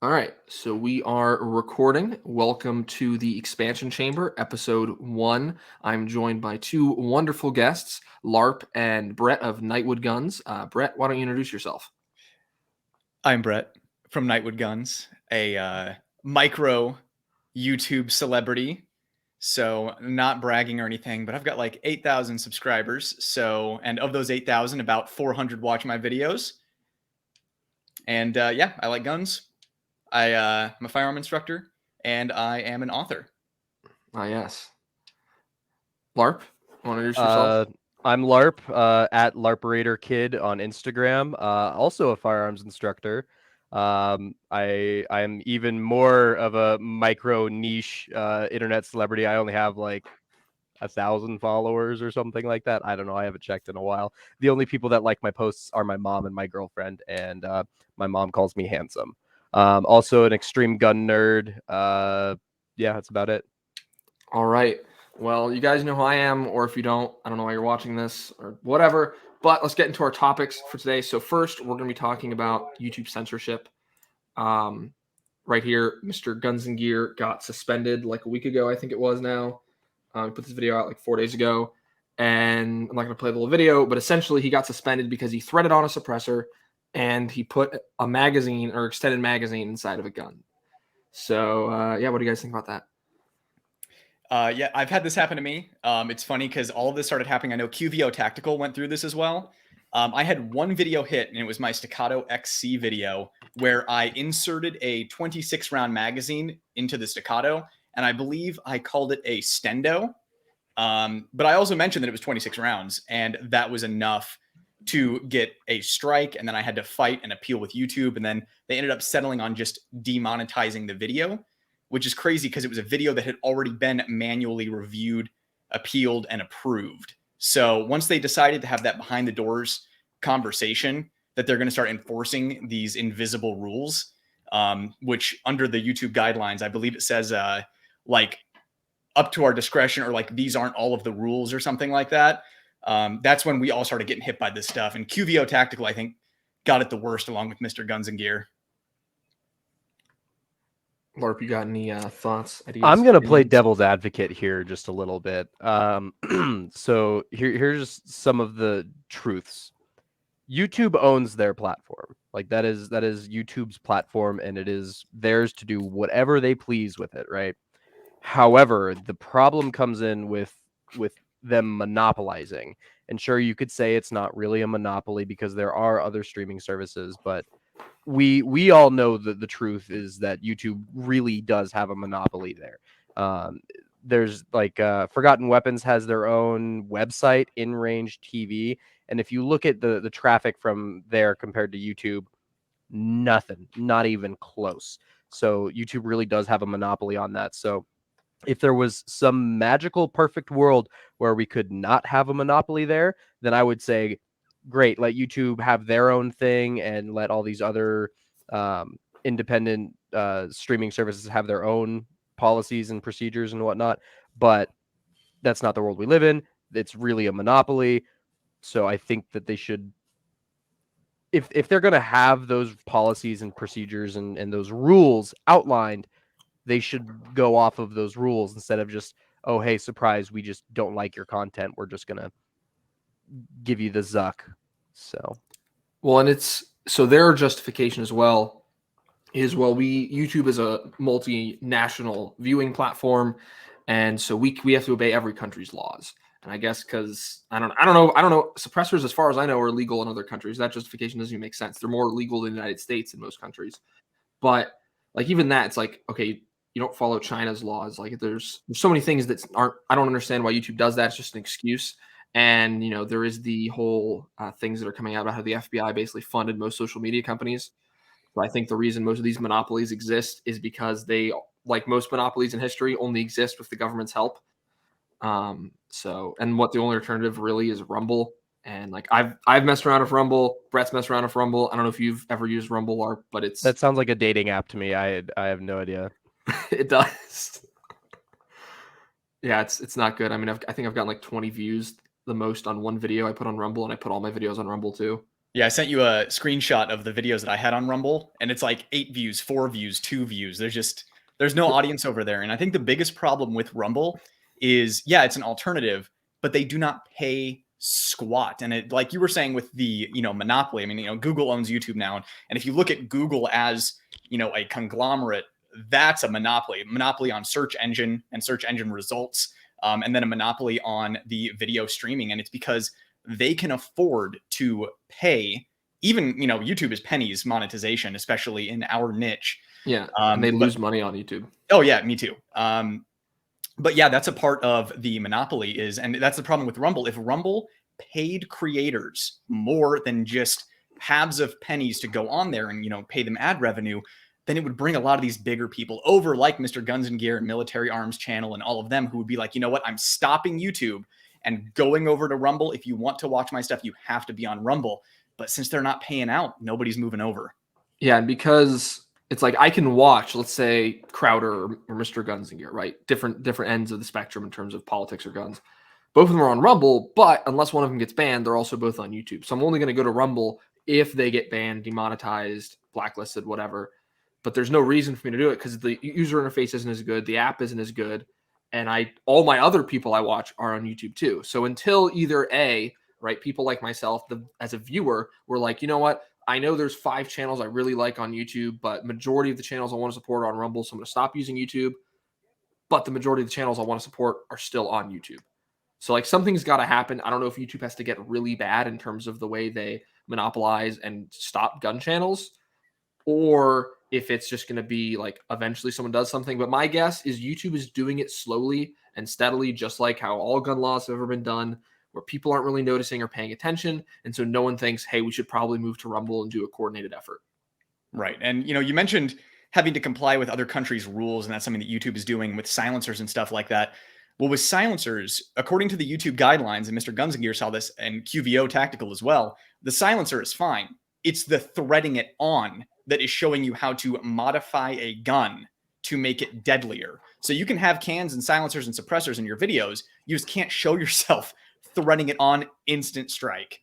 All right, so we are recording. Welcome to the Expansion Chamber, episode 1. I'm joined by two wonderful guests, Larp and Brett of Nightwood Guns. Brett, why don't you introduce yourself? I'm Brett from Nightwood Guns, a micro YouTube celebrity. So, not bragging or anything, but I've got like 8,000 subscribers. And of those 8,000, about 400 watch my videos. And yeah, I like guns. I'm a firearm instructor, and I am an author. Yes. Larp, want to introduce yourself? Uh, I'm Larp at Larperatorkid on Instagram. Also a firearms instructor. I'm even more of a micro niche internet celebrity. I only have like 1,000 followers or something like that. I don't know. I haven't checked in a while. The only people that like my posts are my mom and my girlfriend, and my mom calls me handsome. Also an extreme gun nerd. Yeah, that's about it. All right. Well, you guys know who I am, or if you don't, I don't know why you're watching this or whatever. But let's get into our topics for today. So first, we're going to be talking about YouTube censorship. Right here, Mr. Guns and Gear got suspended like a week ago, I think it was now. He put this video out like 4 days ago, and I'm not going to play the little video, but essentially he got suspended because he threaded on a suppressor and he put a magazine or extended magazine inside of a gun. So, yeah, what do you guys think about that? Yeah, I've had this happen to me. It's funny because all of this started happening. I know QVO Tactical went through this as well. I had one video hit, and it was my Staccato XC video where I inserted a 26 round magazine into the Staccato, and I believe I called it a Stendo. But I also mentioned that it was 26 rounds, and that was enough to get a strike. And then I had to fight and appeal with YouTube, and then they ended up settling on just demonetizing the video, which is crazy because it was a video that had already been manually reviewed, appealed, and approved. So once they decided to have that behind the doors conversation that they're going to start enforcing these invisible rules, which under the YouTube guidelines, I believe it says like up to our discretion, or like these aren't all of the rules or something like that. That's when we all started getting hit by this stuff. And QVO Tactical, I think, got it the worst along with Mr. Guns and Gear. Larp, you got any thoughts, ideas? I'm gonna play opinions? devil's advocate here just a little bit. So here's some of the truths. YouTube owns their platform. Like that is YouTube's platform, and it is theirs to do whatever they please with it, right? However, the problem comes in with them monopolizing. And sure, you could say it's not really a monopoly because there are other streaming services, but we all know that the truth is that YouTube really does have a monopoly there. There's like Forgotten Weapons has their own website, In Range TV, and if you look at the traffic from there compared to YouTube, nothing, not even close. So YouTube really does have a monopoly on that. So if there was some magical perfect world where we could not have a monopoly there, then I would say great, let YouTube have their own thing and let all these other independent streaming services have their own policies and procedures and whatnot. But that's not the world we live in. It's really a monopoly. So I think that they should, if they're going to have those policies and procedures and those rules outlined, they should go off of those rules instead of just, oh, hey, surprise, we just don't like your content. We're just going to give you the zuck. So, Well, and it's so their justification as well is, well, YouTube is a multinational viewing platform, and so we have to obey every country's laws. And I guess because I don't know, suppressors, as far as I know, are legal in other countries. That justification doesn't even make sense. They're more legal in the United States in most countries. But like even that, it's like, okay, you don't follow China's laws. Like there's so many things that aren't. I don't understand why YouTube does that. It's just an excuse. And there is the whole things that are coming out about how the FBI basically funded most social media companies. So I think the reason most of these monopolies exist is because they, like most monopolies in history, only exist with the government's help. And what the only alternative really is Rumble. And like I've messed around with Rumble. Brett's messed around with Rumble. I don't know if you've ever used Rumble, or but that sounds like a dating app to me. I have no idea. it does. Yeah, it's not good. I mean, I think I've gotten like 20 views, the most on one video I put on Rumble, and I put all my videos on Rumble too. Yeah, I sent you a screenshot of the videos that I had on Rumble, and it's like 8 views, 4 views, 2 views. There's no audience over there. And I think the biggest problem with Rumble is, yeah, it's an alternative, but they do not pay squat. And it, like you were saying with the, monopoly, I mean, Google owns YouTube now. And if you look at Google as, a conglomerate, that's a monopoly on search engine and search engine results, and then a monopoly on the video streaming. And it's because they can afford to pay, even, YouTube is pennies monetization, especially in our niche. Yeah, and they lose money on YouTube. Oh yeah, me too. But yeah, that's a part of the monopoly and that's the problem with Rumble. If Rumble paid creators more than just halves of pennies to go on there and, pay them ad revenue, then it would bring a lot of these bigger people over, like Mr. Guns and Gear and Military Arms Channel and all of them, who would be like, you know what, I'm stopping YouTube and going over to Rumble. If you want to watch my stuff, you have to be on Rumble. But since they're not paying out, nobody's moving over. Yeah, and because it's like I can watch, let's say, Crowder or Mr. Guns and Gear, right? Different ends of the spectrum in terms of politics or guns. Both of them are on Rumble, but unless one of them gets banned, they're also both on YouTube. So I'm only going to go to Rumble if they get banned, demonetized, blacklisted, whatever. But there's no reason for me to do it because the user interface isn't as good, the app isn't as good, and all my other people I watch are on YouTube too. So until either right, people like myself, as a viewer, we're like, you know what? I know there's 5 channels I really like on YouTube, but majority of the channels I want to support are on Rumble, so I'm going to stop using YouTube. But the majority of the channels I want to support are still on YouTube. So like something's got to happen. I don't know if YouTube has to get really bad in terms of the way they monopolize and stop gun channels, or if it's just going to be like eventually someone does something. But my guess is YouTube is doing it slowly and steadily, just like how all gun laws have ever been done, where people aren't really noticing or paying attention. And so no one thinks, hey, we should probably move to Rumble and do a coordinated effort. Right. And, you mentioned having to comply with other countries' rules, and that's something that YouTube is doing with silencers and stuff like that. Well, with silencers, according to the YouTube guidelines, and Mr. Guns and Gear saw this, and QVO Tactical as well, the silencer is fine. It's the threading it on that is showing you how to modify a gun to make it deadlier. So you can have cans and silencers and suppressors in your videos. You just can't show yourself threading it on instant strike.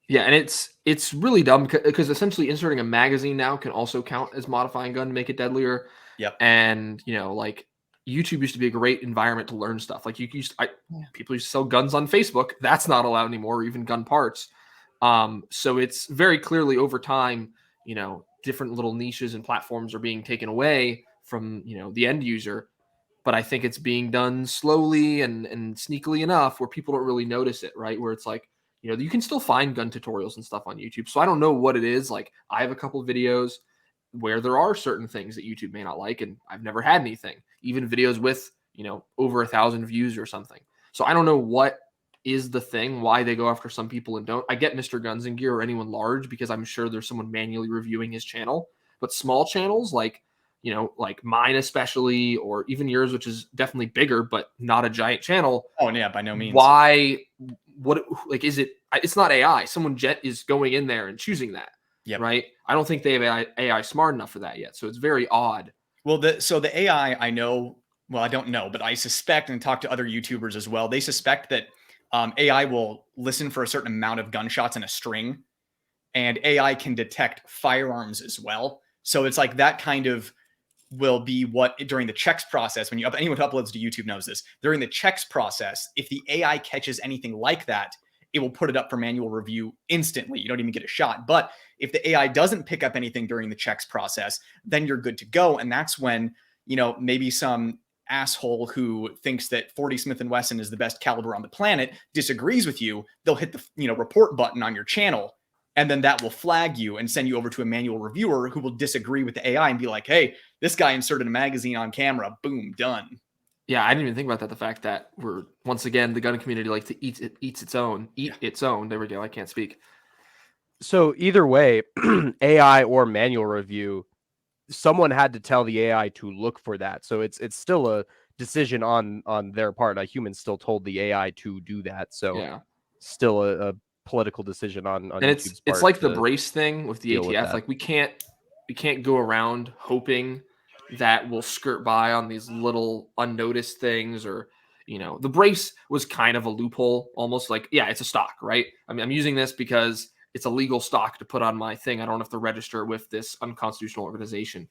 Yeah, and it's really dumb because essentially inserting a magazine now can also count as modifying a gun to make it deadlier. Yep. And like YouTube used to be a great environment to learn stuff. Like people used to sell guns on Facebook. That's not allowed anymore, or even gun parts. So it's very clearly over time, different little niches and platforms are being taken away from, the end user. But I think it's being done slowly and sneakily enough where people don't really notice it, right? Where it's like, you can still find gun tutorials and stuff on YouTube. So I don't know what it is. Like I have a couple of videos where there are certain things that YouTube may not like, and I've never had anything, even videos with, over 1,000 views or something. So I don't know what is the thing, why they go after some people and don't. I get Mr. Guns and Gear or anyone large because I'm sure there's someone manually reviewing his channel, but small channels like mine especially, or even yours, which is definitely bigger, but not a giant channel. Oh yeah, by no means. Why, is it, it's not AI. Someone is going in there and choosing that. Yep. Right. I don't think they have AI smart enough for that yet. So it's very odd. Well, the AI, I know, well, I don't know, but I suspect, and talk to other YouTubers as well, they suspect that AI will listen for a certain amount of gunshots in a string, and AI can detect firearms as well. So it's like that kind of will be what during the checks process, when anyone who uploads to YouTube knows this, during the checks process, if the AI catches anything like that, it will put it up for manual review instantly. You don't even get a shot. But if the AI doesn't pick up anything during the checks process, then you're good to go. And that's when, maybe some asshole who thinks that 40 Smith & Wesson is the best caliber on the planet disagrees with you. They'll hit the, report button on your channel, and then that will flag you and send you over to a manual reviewer who will disagree with the AI and be like, hey, this guy inserted a magazine on camera. Boom, done. Yeah, I didn't even think about that. The fact that we're, once again, the gun community likes to eat its own. There we go. I can't speak. So either way, AI or manual review, someone had to tell the AI to look for that. So it's still a decision on their part. A human still told the AI to do that. So yeah, still a political decision on and it's like the brace thing with the ATF. Like we can't go around hoping that we'll skirt by on these little unnoticed things, or the brace was kind of a loophole, almost like, yeah, it's a stock, right? I mean, I'm using this because it's a legal stock to put on my thing. I don't have to register with this unconstitutional organization.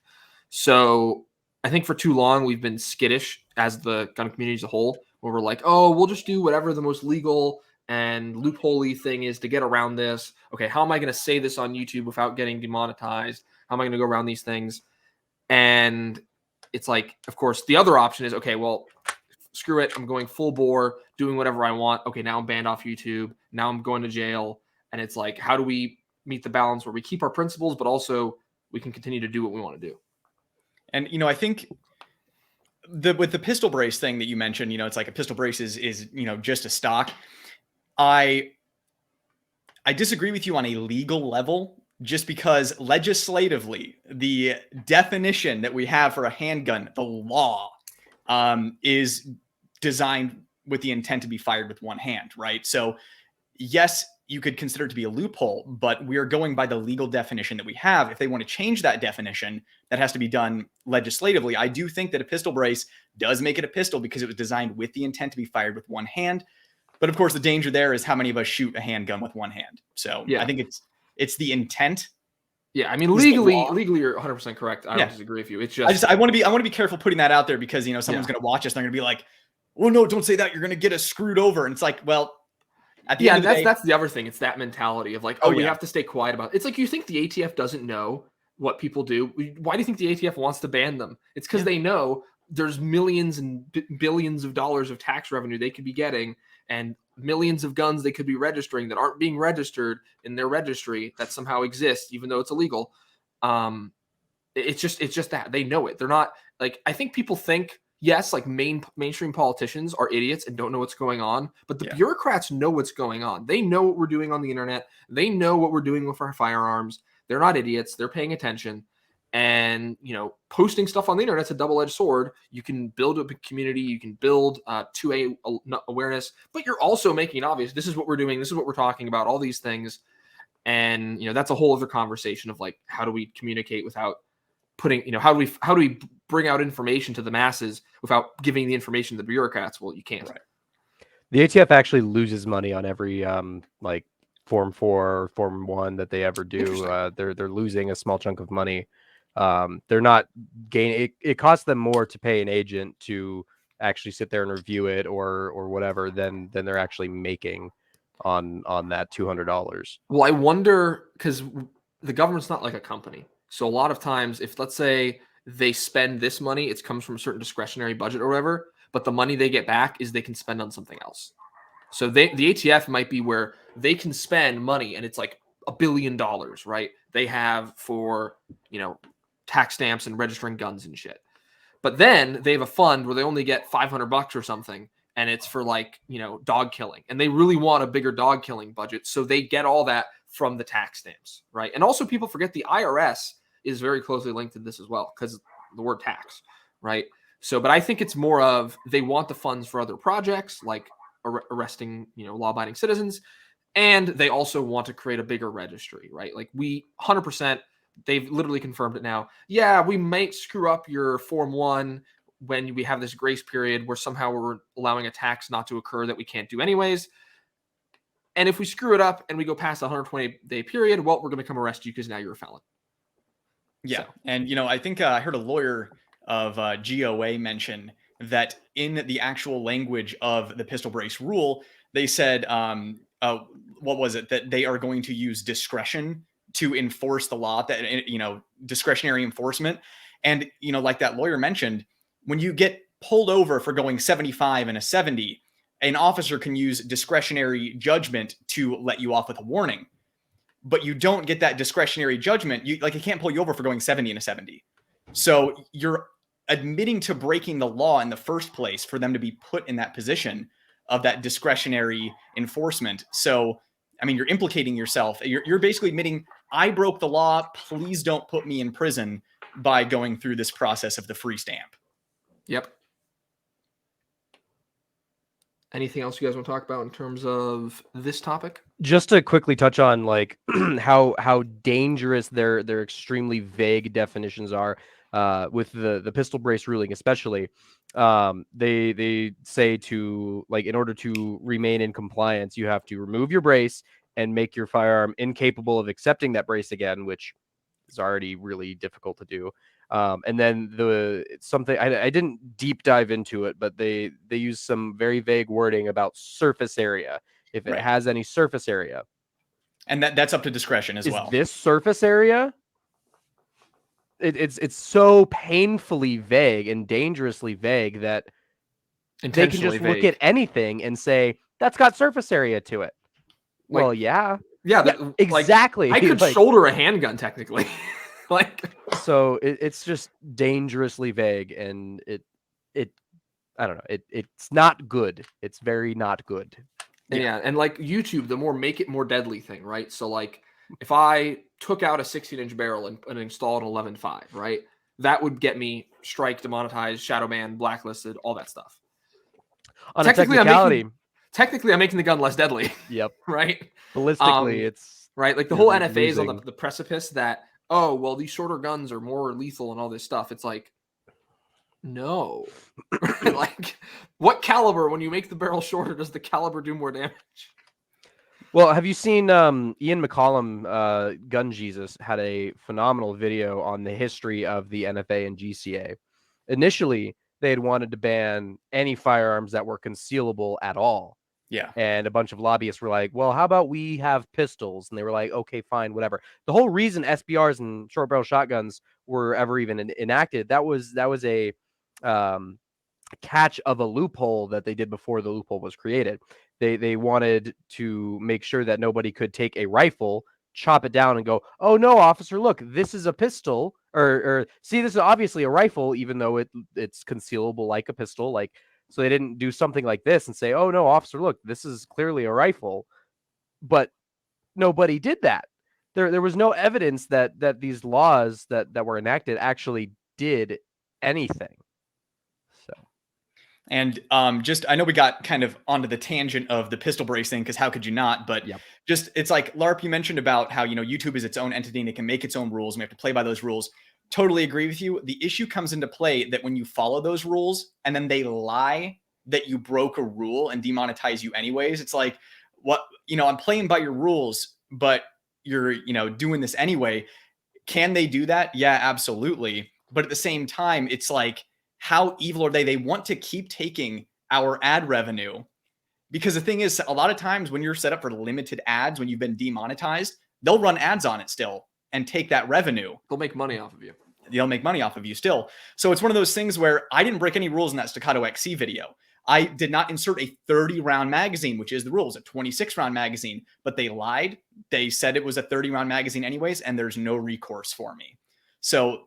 So I think for too long we've been skittish as the gun community as a whole, where we're like, oh, we'll just do whatever the most legal and loophole-y thing is to get around this. Okay, how am I going to say this on YouTube without getting demonetized? How am I going to go around these things? And it's like, of course, the other option is, okay, well, screw it. I'm going full bore, doing whatever I want. Okay, now I'm banned off YouTube. Now I'm going to jail. And it's like, how do we meet the balance where we keep our principles, but also we can continue to do what we want to do? And, you know, I think with the pistol brace thing that you mentioned, you know, it's like a pistol brace is, you know, just a stock. I disagree with you on a legal level, just because legislatively, the definition that we have for a handgun, the law, is designed with the intent to be fired with one hand, right? So yes, you could consider it to be a loophole, but we're going by the legal definition that we have. If they want to change that definition, that has to be done legislatively. I do think that a pistol brace does make it a pistol because it was designed with the intent to be fired with one hand. But of course, the danger there is how many of us shoot a handgun with one hand. So yeah. I think it's the intent. Yeah, I mean, legally, you're 100% correct. I don't disagree with you. It's just I want to be careful putting that out there because, you know, someone's going to watch us and they're going to be like, "Oh no, don't say that. You're going to get us screwed over." And it's like, well, at the end of the day, that's the other thing. It's that mentality of like, we have to stay quiet about it. It's like, you think the ATF doesn't know what people do? Why do you think the ATF wants to ban them? It's because they know there's millions and billions of dollars of tax revenue they could be getting, and millions of guns they could be registering that aren't being registered in their registry that somehow exists, even though it's illegal. It's just that they know it. They're not like, I think people think, yes, like mainstream politicians are idiots and don't know what's going on, but the bureaucrats know what's going on. They know what we're doing on the internet. They know what we're doing with our firearms. They're not idiots. They're paying attention. And, you know, posting stuff on the internet's a double-edged sword. You can build a community. You can build 2A awareness, but you're also making it obvious. This is what we're doing. This is what we're talking about, all these things. And, you know, that's a whole other conversation of like, how do we communicate without putting, you know, how do we bring out information to the masses without giving the information to the bureaucrats? Well, you can't. Right. The ATF actually loses money on every like Form 4 or Form 1 that they ever do. They're losing a small chunk of money. They're not gaining. It costs them more to pay an agent to actually sit there and review it or whatever than they're actually making on that $200. Well, I wonder, because the government's not like a company. So a lot of times, if let's say they spend this money, it comes from a certain discretionary budget or whatever, but the money they get back is they can spend on something else. So the ATF might be where they can spend money and it's like $1 billion, right? They have for, you know, tax stamps and registering guns and shit. But then they have a fund where they only get $500 or something, and it's for like, you know, dog killing. And they really want a bigger dog killing budget. So they get all that from the tax stamps, right? And also people forget the IRS is very closely linked to this as well because the word tax, right? So, but I think it's more of they want the funds for other projects like arresting, you know, law-abiding citizens. And they also want to create a bigger registry, right? Like 100%, they've literally confirmed it now. Yeah, we might screw up your Form 1 when we have this grace period where somehow we're allowing a tax not to occur that we can't do anyways. And if we screw it up and we go past the 120-day period, well, we're going to come arrest you because now you're a felon. Yeah. So. And, you know, I think I heard a lawyer of GOA mention that in the actual language of the pistol brace rule, they said, what was it? That they are going to use discretion to enforce the law, that, you know, discretionary enforcement. And, you know, like that lawyer mentioned, when you get pulled over for going 75 and a 70, an officer can use discretionary judgment to let you off with a warning. But you don't get that discretionary judgment. You can't pull you over for going 70 and a 70. So you're admitting to breaking the law in the first place for them to be put in that position of that discretionary enforcement. So, I mean, you're implicating yourself. You're basically admitting, I broke the law. Please don't put me in prison by going through this process of the free stamp. Yep. Anything else you guys want to talk about in terms of this topic? Just to quickly touch on like how dangerous their extremely vague definitions are with the pistol brace ruling, especially. They say to, like, in order to remain in compliance, you have to remove your brace and make your firearm incapable of accepting that brace again, which is already really difficult to do. And then something I didn't deep dive into it, but they use some very vague wording about surface area. If it has any surface area, and that's up to discretion as well. This surface area? It's so painfully vague and dangerously vague that they can just look at anything and say that's got surface area to it. Like, well, yeah, exactly. Like, I could shoulder a handgun technically. So it's just dangerously vague, and it I don't know. It's not good. It's very not good. Yeah, and like YouTube, the more make it more deadly thing, right? So like if I took out a 16-inch barrel and installed an 11.5, right? That would get me strike, demonetized, shadow banned, blacklisted, all that stuff. On technically, a technicality, I'm making the gun less deadly. Yep. Right? Ballistically, it's right. Like the whole NFA is on the precipice that, oh, well, these shorter guns are more lethal and all this stuff. It's like, no. Like, what caliber, when you make the barrel shorter, does the caliber do more damage? Well, have you seen Ian McCollum, Gun Jesus, had a phenomenal video on the history of the NFA and GCA. Initially, they had wanted to ban any firearms that were concealable at all. Yeah. And a bunch of lobbyists were like, well, how about we have pistols? And they were like, okay, fine, whatever. The whole reason SBRs and short barrel shotguns were ever even enacted, that was a catch of a loophole that they did before the loophole was created. They wanted to make sure that nobody could take a rifle, chop it down, and go, oh no, officer, look, this is a pistol, or see, this is obviously a rifle, even though it's concealable like a pistol. Like, so they didn't do something like this and say, oh no, officer, look, this is clearly a rifle. But nobody did that. There was no evidence that these laws that were enacted actually did anything. And I know we got kind of onto the tangent of the pistol brace thing, because how could you not? But just, it's like, LARP, you mentioned about how, YouTube is its own entity and it can make its own rules and we have to play by those rules. Totally agree with you. The issue comes into play that when you follow those rules and then they lie that you broke a rule and demonetize you anyways, it's like, what, I'm playing by your rules, but you're, doing this anyway. Can they do that? Yeah, absolutely. But at the same time, it's like, how evil are they? They want to keep taking our ad revenue, because the thing is, a lot of times when you're set up for limited ads, when you've been demonetized, they'll run ads on it still and take that revenue. They'll make money off of you. They'll make money off of you still. So it's one of those things where I didn't break any rules in that Staccato XC video. I did not insert a 30-round magazine, which is the rules, a 26-round magazine, but they lied. They said it was a 30-round magazine anyways, and there's no recourse for me. So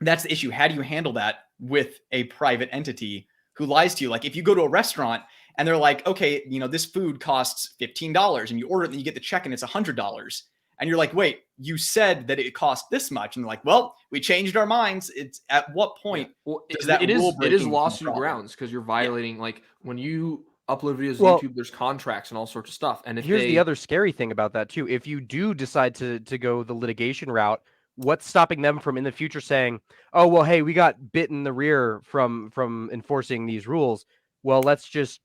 that's the issue. How do you handle that with a private entity who lies to you? Like, if you go to a restaurant and they're like, okay, this food costs $15, and you order it and you get the check and it's $100. And you're like, wait, you said that it cost this much. And they're like, well, we changed our minds. It's at what point does that rule it is lawsuit grounds, because you're violating, like, when you upload videos to YouTube, there's contracts and all sorts of stuff. And if here's the other scary thing about that too. If you do decide to go the litigation route, what's stopping them from in the future saying, oh, well, hey, we got bit in the rear from enforcing these rules. Well, let's just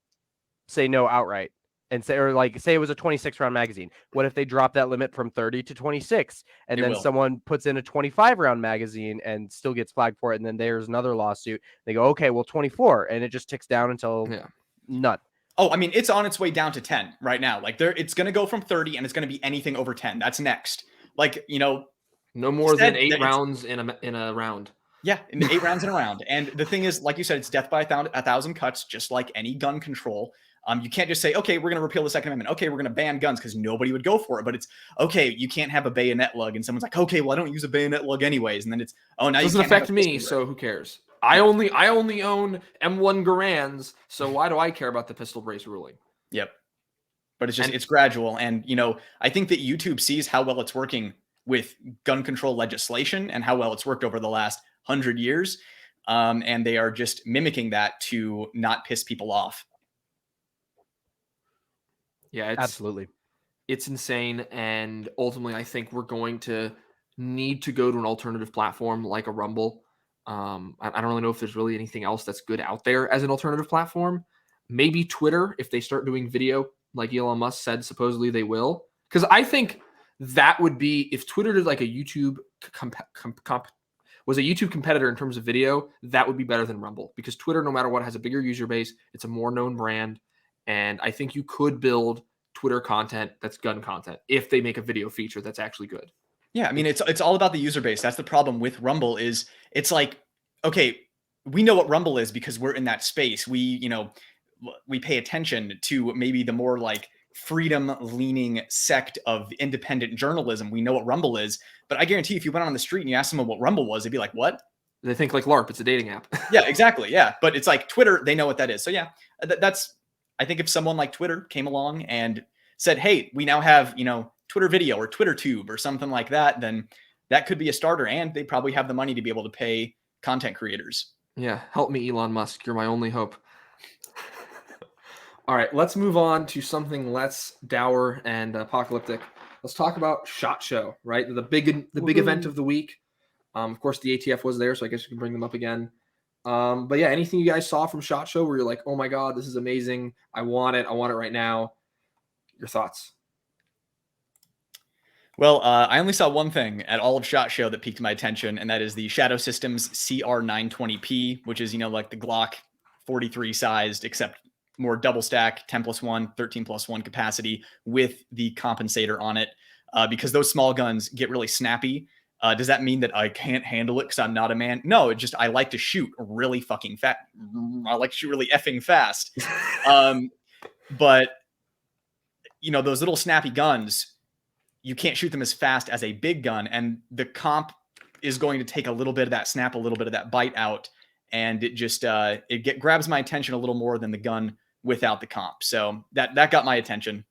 say no outright and say, or like say it was a 26-round magazine. What if they drop that limit from 30 to 26 and then someone puts in a 25-round magazine and still gets flagged for it? And then there's another lawsuit. They go, okay, well, 24. And it just ticks down until none. Oh, I mean, it's on its way down to 10 right now. Like, it's going to go from 30 and it's going to be anything over 10. That's next. Like, no more than 8 rounds in a round. Yeah, 8 rounds in a round. And the thing is, like you said, it's death by a thousand cuts, just like any gun control. You can't just say, okay, we're going to repeal the Second Amendment. Okay, we're going to ban guns, because nobody would go for it. But it's, okay, you can't have a bayonet lug. And someone's like, okay, well, I don't use a bayonet lug anyways. And then it's, oh, now it doesn't affect me, so who cares? I only own M1 Garands, so why do I care about the pistol brace ruling? Yep. But it's just, it's gradual. And, I think that YouTube sees how well it's working with gun control legislation and how well it's worked over the last 100 years. And they are just mimicking that to not piss people off. Yeah, absolutely. It's insane. And ultimately, I think we're going to need to go to an alternative platform like a Rumble. I don't really know if there's really anything else that's good out there as an alternative platform. Maybe Twitter, if they start doing video like Elon Musk said, supposedly they will. Because I think that would be if Twitter did like a YouTube was a YouTube competitor in terms of video, that would be better than Rumble, because Twitter, no matter what, has a bigger user base. It's a more known brand. And I think you could build Twitter content that's gun content if they make a video feature that's actually good. Yeah, I mean, it's all about the user base. That's the problem with Rumble is it's like, okay, we know what Rumble is because we're in that space. We pay attention to maybe the more like freedom leaning sect of independent journalism. We know what Rumble is, but I guarantee if you went on the street and you asked someone what Rumble was, they'd be like, what? They think like LARP, it's a dating app. Yeah, exactly. Yeah. But it's like Twitter, they know what that is. So yeah, I think if someone like Twitter came along and said, hey, we now have, Twitter video or Twitter tube or something like that, then that could be a starter, and they probably have the money to be able to pay content creators. Yeah. Help me, Elon Musk. You're my only hope. All right, let's move on to something less dour and apocalyptic. Let's talk about SHOT Show, right? The big event of the week. Of course, the ATF was there, so I guess you can bring them up again. But yeah, anything you guys saw from SHOT Show where you're like, oh my God, this is amazing. I want it right now. Your thoughts? Well, I only saw one thing at all of SHOT Show that piqued my attention, and that is the Shadow Systems CR920P, which is, like the Glock 43 sized, except more double stack, 10+1, 13+1 capacity with the compensator on it, because those small guns get really snappy. Does that mean that I can't handle it because I'm not a man? No, I like to shoot really fucking fast. I like to shoot really effing fast. But, those little snappy guns, you can't shoot them as fast as a big gun. And the comp is going to take a little bit of that snap, a little bit of that bite out. And it just, grabs my attention a little more than the gun without the comp. So that got my attention.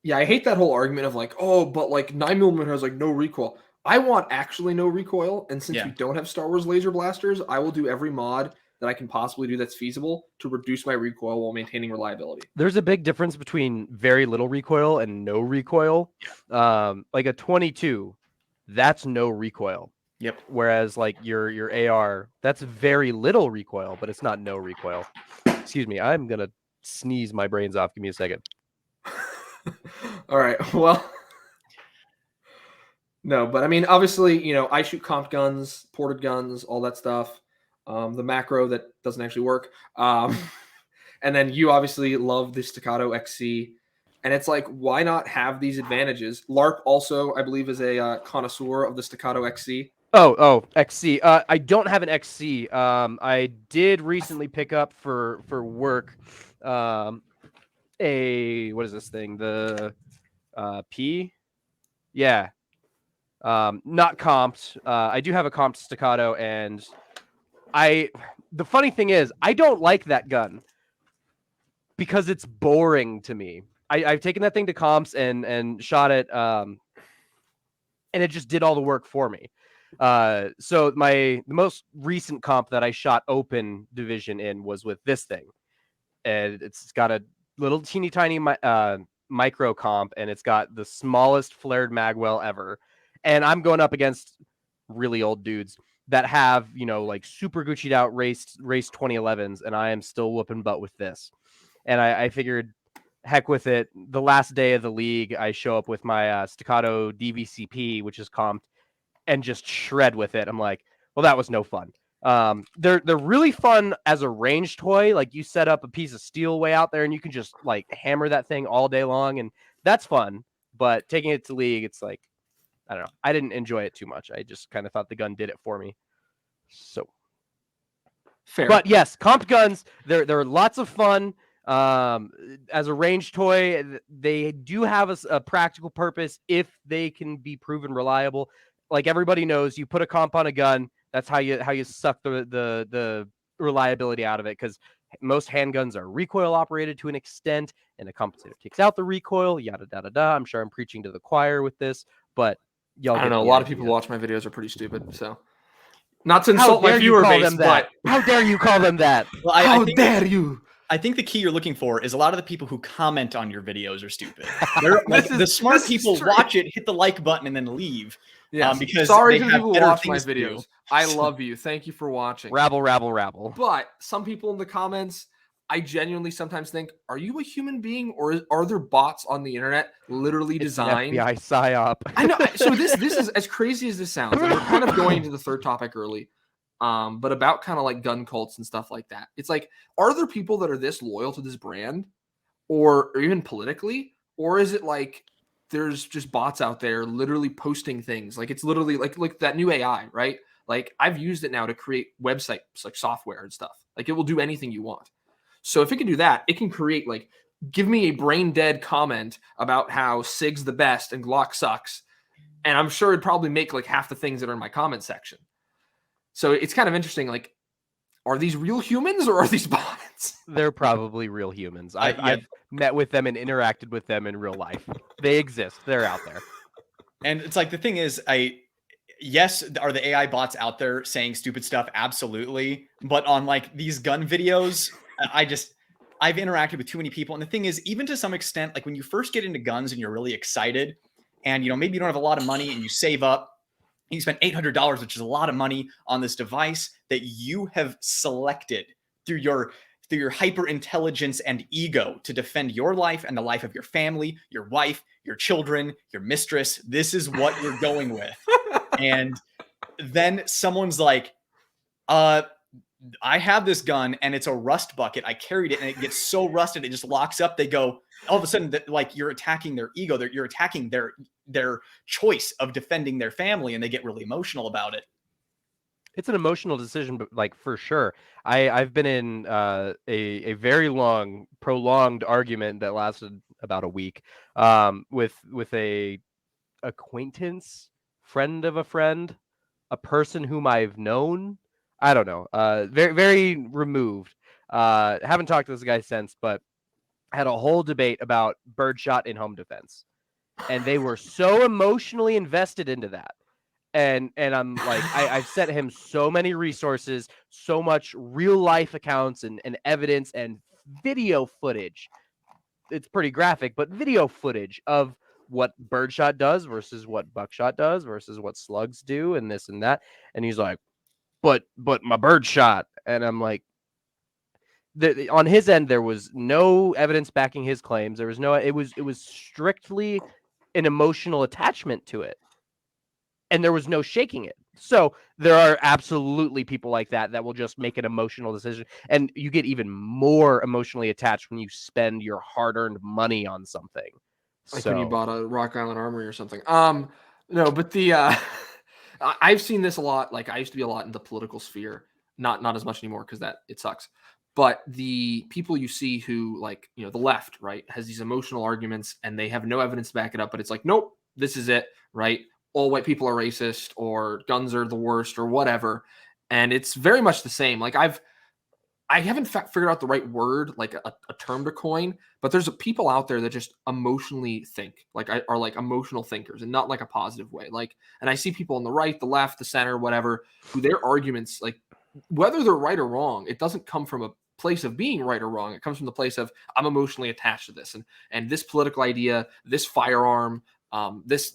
Yeah, I hate that whole argument of like, oh, but like 9mm has like no recoil. I want actually no recoil, and since we don't have Star Wars laser blasters, I will do every mod that I can possibly do that's feasible to reduce my recoil while maintaining reliability. There's a big difference between very little recoil and no recoil. Like a 22, that's no recoil. Yep. Whereas like your AR, that's very little recoil, but it's not no recoil. Excuse me, I'm gonna sneeze my brains off. Give me a second. All right. Well, no, but I mean, obviously, I shoot comp guns, ported guns, all that stuff. The macro that doesn't actually work. And then you obviously love the Staccato XC. And it's like, why not have these advantages? LARP also, I believe, is a connoisseur of the Staccato XC. Oh, XC. I don't have an XC. I did recently pick up for work what is this thing? The P? Yeah. Not comped. I do have a comped Staccato, and the funny thing is, I don't like that gun because it's boring to me. I've taken that thing to comps and shot it, and it just did all the work for me. So the most recent comp that I shot open division in was with this thing, and it's got a little teeny tiny micro comp, and it's got the smallest flared magwell ever. And I'm going up against really old dudes that have, like super Gucci'd out race 2011s, and I am still whooping butt with this. And I figured, heck with it. The last day of the league, I show up with my Staccato DVCP, which is comped, and just shred with it. I'm like, well, that was no fun. They're really fun as a range toy. Like, you set up a piece of steel way out there, and you can just like hammer that thing all day long, and that's fun. But taking it to league, it's like, I don't know. I didn't enjoy it too much. I just kind of thought the gun did it for me. So fair. But yes, comp guns, they're lots of fun. As a range toy, they do have a practical purpose if they can be proven reliable. Like everybody knows, you put a comp on a gun, that's how you suck the reliability out of it, because most handguns are recoil operated to an extent, and a compensator takes out the recoil, yada yada yada. I'm sure I'm preaching to the choir with this, but y'all, I don't know. A lot of people who watch my videos are pretty stupid, so not to insult my viewer base, but how dare you call them that? Well, how dare you? I think the key you're looking for is a lot of the people who comment on your videos are stupid. The smart people watch it, hit the like button, and then leave. Yeah, because sorry they to have people who better watch my things to videos. do. I love you. Thank you for watching. Rabble. But some people in the comments, I genuinely sometimes think, are you a human being, or are there bots on the internet literally It's an designed? FBI psyop. I know. So this is as crazy as this sounds, and we're kind of going into the third topic early, but about kind of like gun cults and stuff like that. It's like, are there people that are this loyal to this brand, or even politically, or is it like there's just bots out there literally posting things? Like it's literally like that new AI, right? Like I've used it now to create websites, like software and stuff. Like it will do anything you want. So if it can do that, it can create like, give me a brain dead comment about how SIG's the best and Glock sucks. And I'm sure it'd probably make like half the things that are in my comment section. So it's kind of interesting. Like, are these real humans or are these bots? They're probably real humans. Yeah. I've met with them and interacted with them in real life. They exist. They're out there. And it's like, the thing is, yes, are the AI bots out there saying stupid stuff? Absolutely. But on like these gun videos, I've interacted with too many people. And the thing is, even to some extent, like when you first get into guns and you're really excited and, maybe you don't have a lot of money and you save up, and you spend $800, which is a lot of money on this device that you have selected through your hyper intelligence and ego to defend your life and the life of your family, your wife, your children, your mistress. This is what you're going with. And then someone's like, I have this gun and it's a rust bucket. I carried it and it gets so rusted, it just locks up. They go, all of a sudden, that like you're attacking their ego. You're attacking their choice of defending their family, and they get really emotional about it. It's an emotional decision, but like for sure. I've been in a very long, prolonged argument that lasted about a week with a acquaintance, friend of a friend, a person whom I've known. I don't know. Very, very removed. Haven't talked to this guy since, but had a whole debate about birdshot in home defense. And they were so emotionally invested into that. And I'm like, I've sent him so many resources, so much real life accounts and evidence and video footage. It's pretty graphic, but video footage of what birdshot does versus what buckshot does versus what slugs do and this and that. And he's like, but my birdshot. And I'm like, on his end, there was no evidence backing his claims. There was no, it was strictly an emotional attachment to it. And there was no shaking it. So there are absolutely people like that will just make an emotional decision. And you get even more emotionally attached when you spend your hard-earned money on something. Like when you bought a Rock Island Armory or something. No, but the I've seen this a lot. Like I used to be a lot in the political sphere, not as much anymore because that it sucks. But the people you see who like, the left, right, has these emotional arguments and they have no evidence to back it up, but it's like, nope, this is it, right? All white people are racist or guns are the worst or whatever. And it's very much the same. Like I haven't figured out the right word, like a term to coin, but there's people out there that just emotionally think, like are like emotional thinkers and not like a positive way. Like, and I see people on the right, the left, the center, whatever, who their arguments, like whether they're right or wrong, it doesn't come from a place of being right or wrong. It comes from the place of I'm emotionally attached to this and this political idea, this firearm, this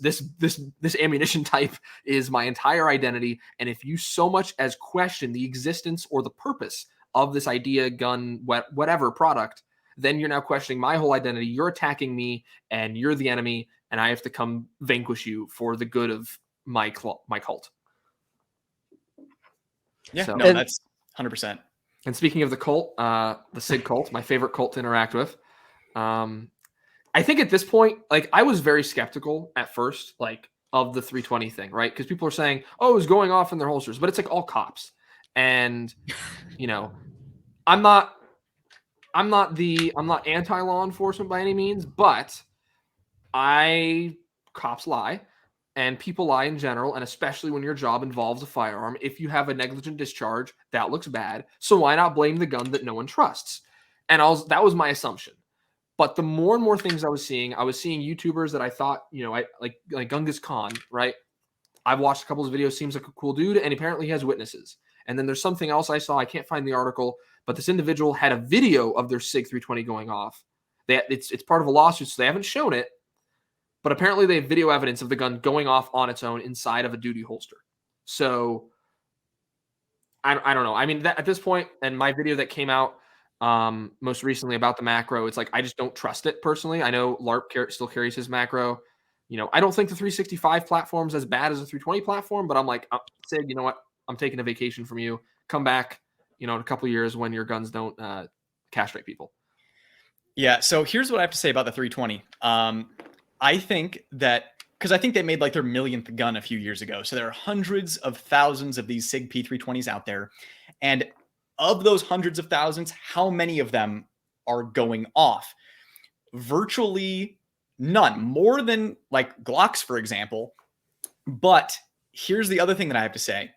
ammunition type is my entire identity. And if you so much as question the existence or the purpose of this idea, gun, whatever product, then you're now questioning my whole identity. You're attacking me and you're the enemy. And I have to come vanquish you for the good of my cult. Yeah, So, no, that's 100%. And speaking of the cult, the SIG cult, my favorite cult to interact with. I think at this point, like I was very skeptical at first, like of the 320 thing, right? Because people are saying, oh, it was going off in their holsters, but it's like all cops. And, I'm not anti-law enforcement by any means, but cops lie and people lie in general. And especially when your job involves a firearm, if you have a negligent discharge, that looks bad. So why not blame the gun that no one trusts? And that was my assumption. But the more and more things I was seeing YouTubers that I thought, I like Genghis Khan, right? I've watched a couple of videos, seems like a cool dude, and apparently he has witnesses. And then there's something else I saw, I can't find the article, but this individual had a video of their SIG 320 going off. It's part of a lawsuit, so they haven't shown it, but apparently they have video evidence of the gun going off on its own inside of a duty holster. So I don't know. I mean, at this point, and my video that came out Most recently about the macro, it's like I just don't trust it personally. I know still carries his macro. I don't think the 365 platform's as bad as the 320 platform, but I'm like, Sig, you know what? I'm taking a vacation from you. Come back, in a couple of years when your guns don't castrate people. Yeah. So here's what I have to say about the 320. I think that because I think they made like their millionth gun a few years ago. So there are hundreds of thousands of these SIG P320s out there. And of those hundreds of thousands, how many of them are going off? Virtually none, more than like Glocks, for example. But here's the other thing that I have to say.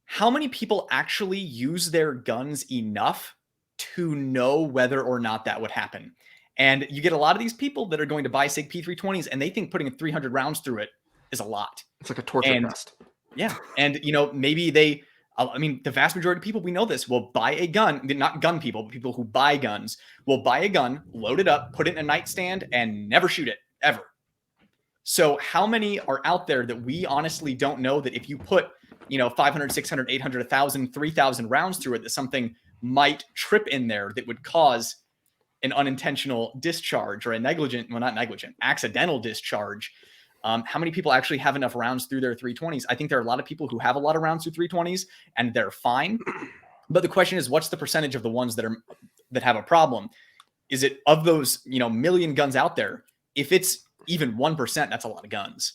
How many people actually use their guns enough to know whether or not that would happen? And you get a lot of these people that are going to buy SIG P320s and they think putting 300 rounds through it is a lot. It's like a torture test. Yeah. And, maybe the vast majority of people, we know this, will buy a gun, not gun people, but people who buy guns will buy a gun, load it up, put it in a nightstand and never shoot it ever. So how many are out there that we honestly don't know that if you put, 500, 600, 800, 1,000, 3,000 rounds through it, that something might trip in there that would cause an unintentional discharge or accidental discharge. How many people actually have enough rounds through their 320s? I think there are a lot of people who have a lot of rounds through 320s and they're fine. But the question is, what's the percentage of the ones that have a problem? Is it of those, million guns out there? If it's even 1%, that's a lot of guns.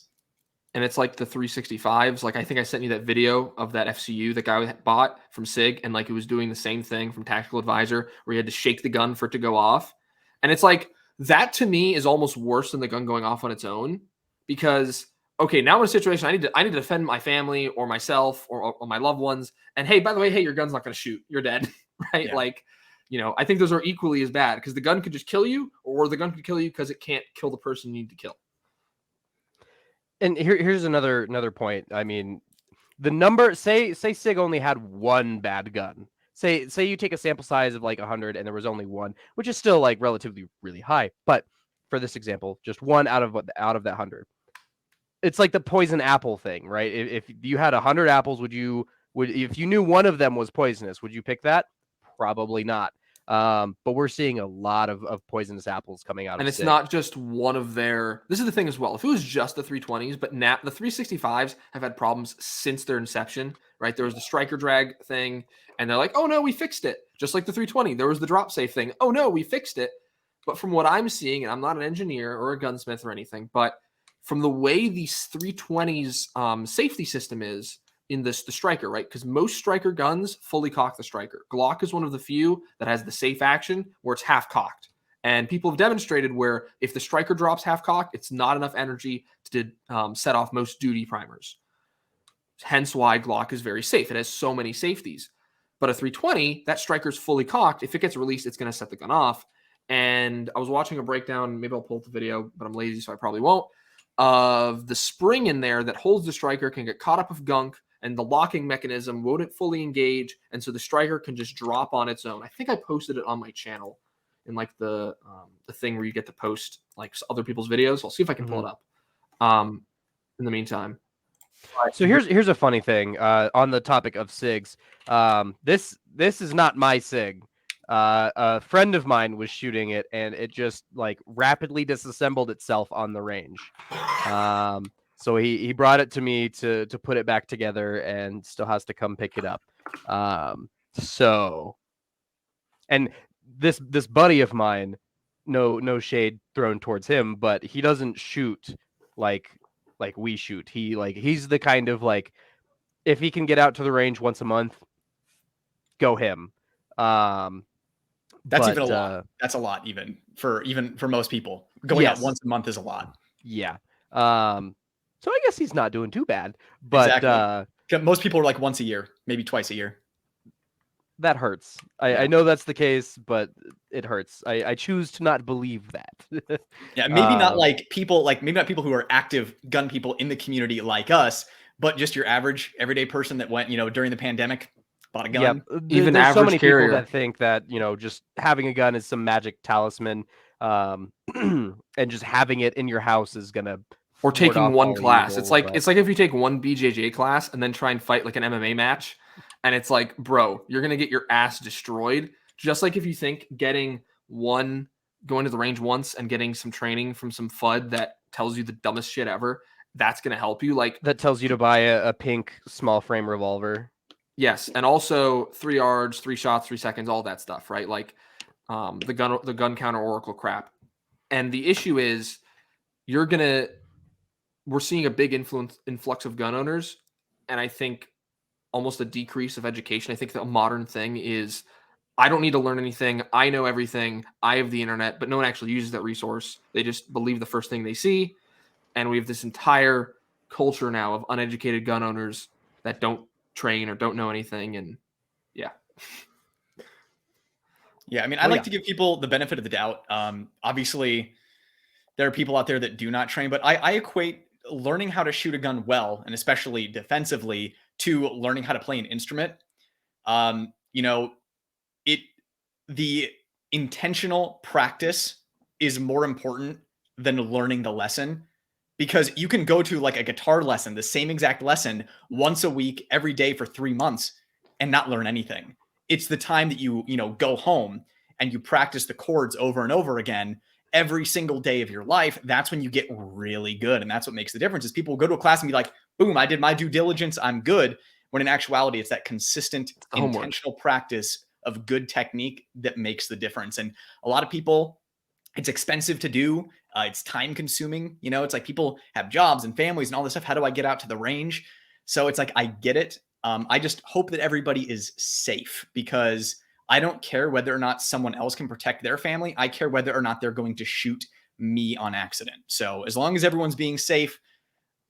And it's like the 365s. Like I think I sent you that video of that FCU that guy bought from SIG, and like it was doing the same thing from Tactical Advisor, where you had to shake the gun for it to go off. And it's like that to me is almost worse than the gun going off on its own, because okay, now I'm in a situation I need to defend my family or myself or my loved ones. And hey, by the way, your gun's not going to shoot. You're dead, right? Yeah. Like, I think those are equally as bad, because the gun could just kill you, or the gun could kill you because it can't kill the person you need to kill. And here's another point. I mean, the number, say SIG only had one bad gun. Say you take a sample size of like 100 and there was only one, which is still like relatively really high. But for this example, just one out of that 100. It's like the poison apple thing, right? If you had 100 apples, would if you knew one of them was poisonous, would you pick that? Probably not. But we're seeing a lot of poisonous apples coming out. And it's not just one of their. This is the thing as well. If it was just the 320s, but now the 365s have had problems since their inception, right? There was the striker drag thing, and they're like, "Oh no, we fixed it." Just like the 320, there was the drop safe thing. Oh no, we fixed it. But from what I'm seeing, and I'm not an engineer or a gunsmith or anything, but from the way these 320s safety system is in the striker, right? Because most striker guns fully cock the striker. Glock is one of the few that has the safe action where it's half cocked. And people have demonstrated where if the striker drops half cocked, it's not enough energy to set off most duty primers. Hence why Glock is very safe. It has so many safeties. But a 320, that striker's fully cocked. If it gets released, it's going to set the gun off. And I was watching a breakdown, maybe I'll pull up the video, but I'm lazy, so I probably won't, of the spring in there that holds the striker can get caught up with gunk, and the locking mechanism won't fully engage, and so the striker can just drop on its own. I think I posted it on my channel in like the thing where you get to post like other people's videos. I'll see if I can pull it up. In the meantime, so here's a funny thing on the topic of SIGs. This is not my SIG. A friend of mine was shooting it, and it just like rapidly disassembled itself on the range. So he brought it to me to put it back together, and still has to come pick it up. And this buddy of mine, no shade thrown towards him, but he doesn't shoot like we shoot. He's the kind of like, if he can get out to the range once a month, go him. That's even a lot. That's a lot, even for most people. Going out once a month is a lot. Yeah. So I guess he's not doing too bad. But exactly. Most people are like once a year, maybe twice a year. That hurts. I know that's the case, but it hurts. I choose to not believe that. Yeah, maybe not like people, maybe not people who are active gun people in the community like us, but just your average everyday person that went, during the pandemic, bought a gun. Yeah, even there's average so many carrier. people that think that just having a gun is some magic talisman, and just having it in your house is gonna. Or taking one class. It's like if you take one BJJ class and then try and fight like an MMA match, and it's like, bro, you're gonna get your ass destroyed Just like if you think going to the range once and getting some training from some FUD that tells you the dumbest shit ever, that's going to help you. Like That tells you to buy a pink small frame revolver. yes, and also 3 yards, 3 shots, 3 seconds, all that stuff, right? Like the gun counter oracle crap. And the issue is we're seeing a big influx of gun owners, and I think almost a decrease of education. I think the modern thing is I don't need to learn anything. I know everything. I have the internet, but no one actually uses that resource. They just believe the first thing they see. And we have this entire culture now of uneducated gun owners that don't train or don't know anything. And yeah. Yeah, I mean, I like to give people the benefit of the doubt. Obviously, there are people out there that do not train, but I equate learning how to shoot a gun well, and especially defensively, to learning how to play an instrument. You know, the intentional practice is more important than learning the lesson, because you can go to like a guitar lesson, the same exact lesson once a week, every day for 3 months and not learn anything. It's the time that you go home and you practice the chords over and over again every single day of your life. That's when you get really good. And that's what makes the difference is people will go to a class and be like, boom, I did my due diligence, I'm good. When in actuality, it's that consistent, intentional practice of good technique that makes the difference. And a lot of people, it's expensive to do. It's time consuming. You know, it's like people have jobs and families and all this stuff. How do I get out to the range? So it's like, I get it. I just hope that everybody is safe, because I don't care whether or not someone else can protect their family. I care whether or not they're going to shoot me on accident. So as long as everyone's being safe,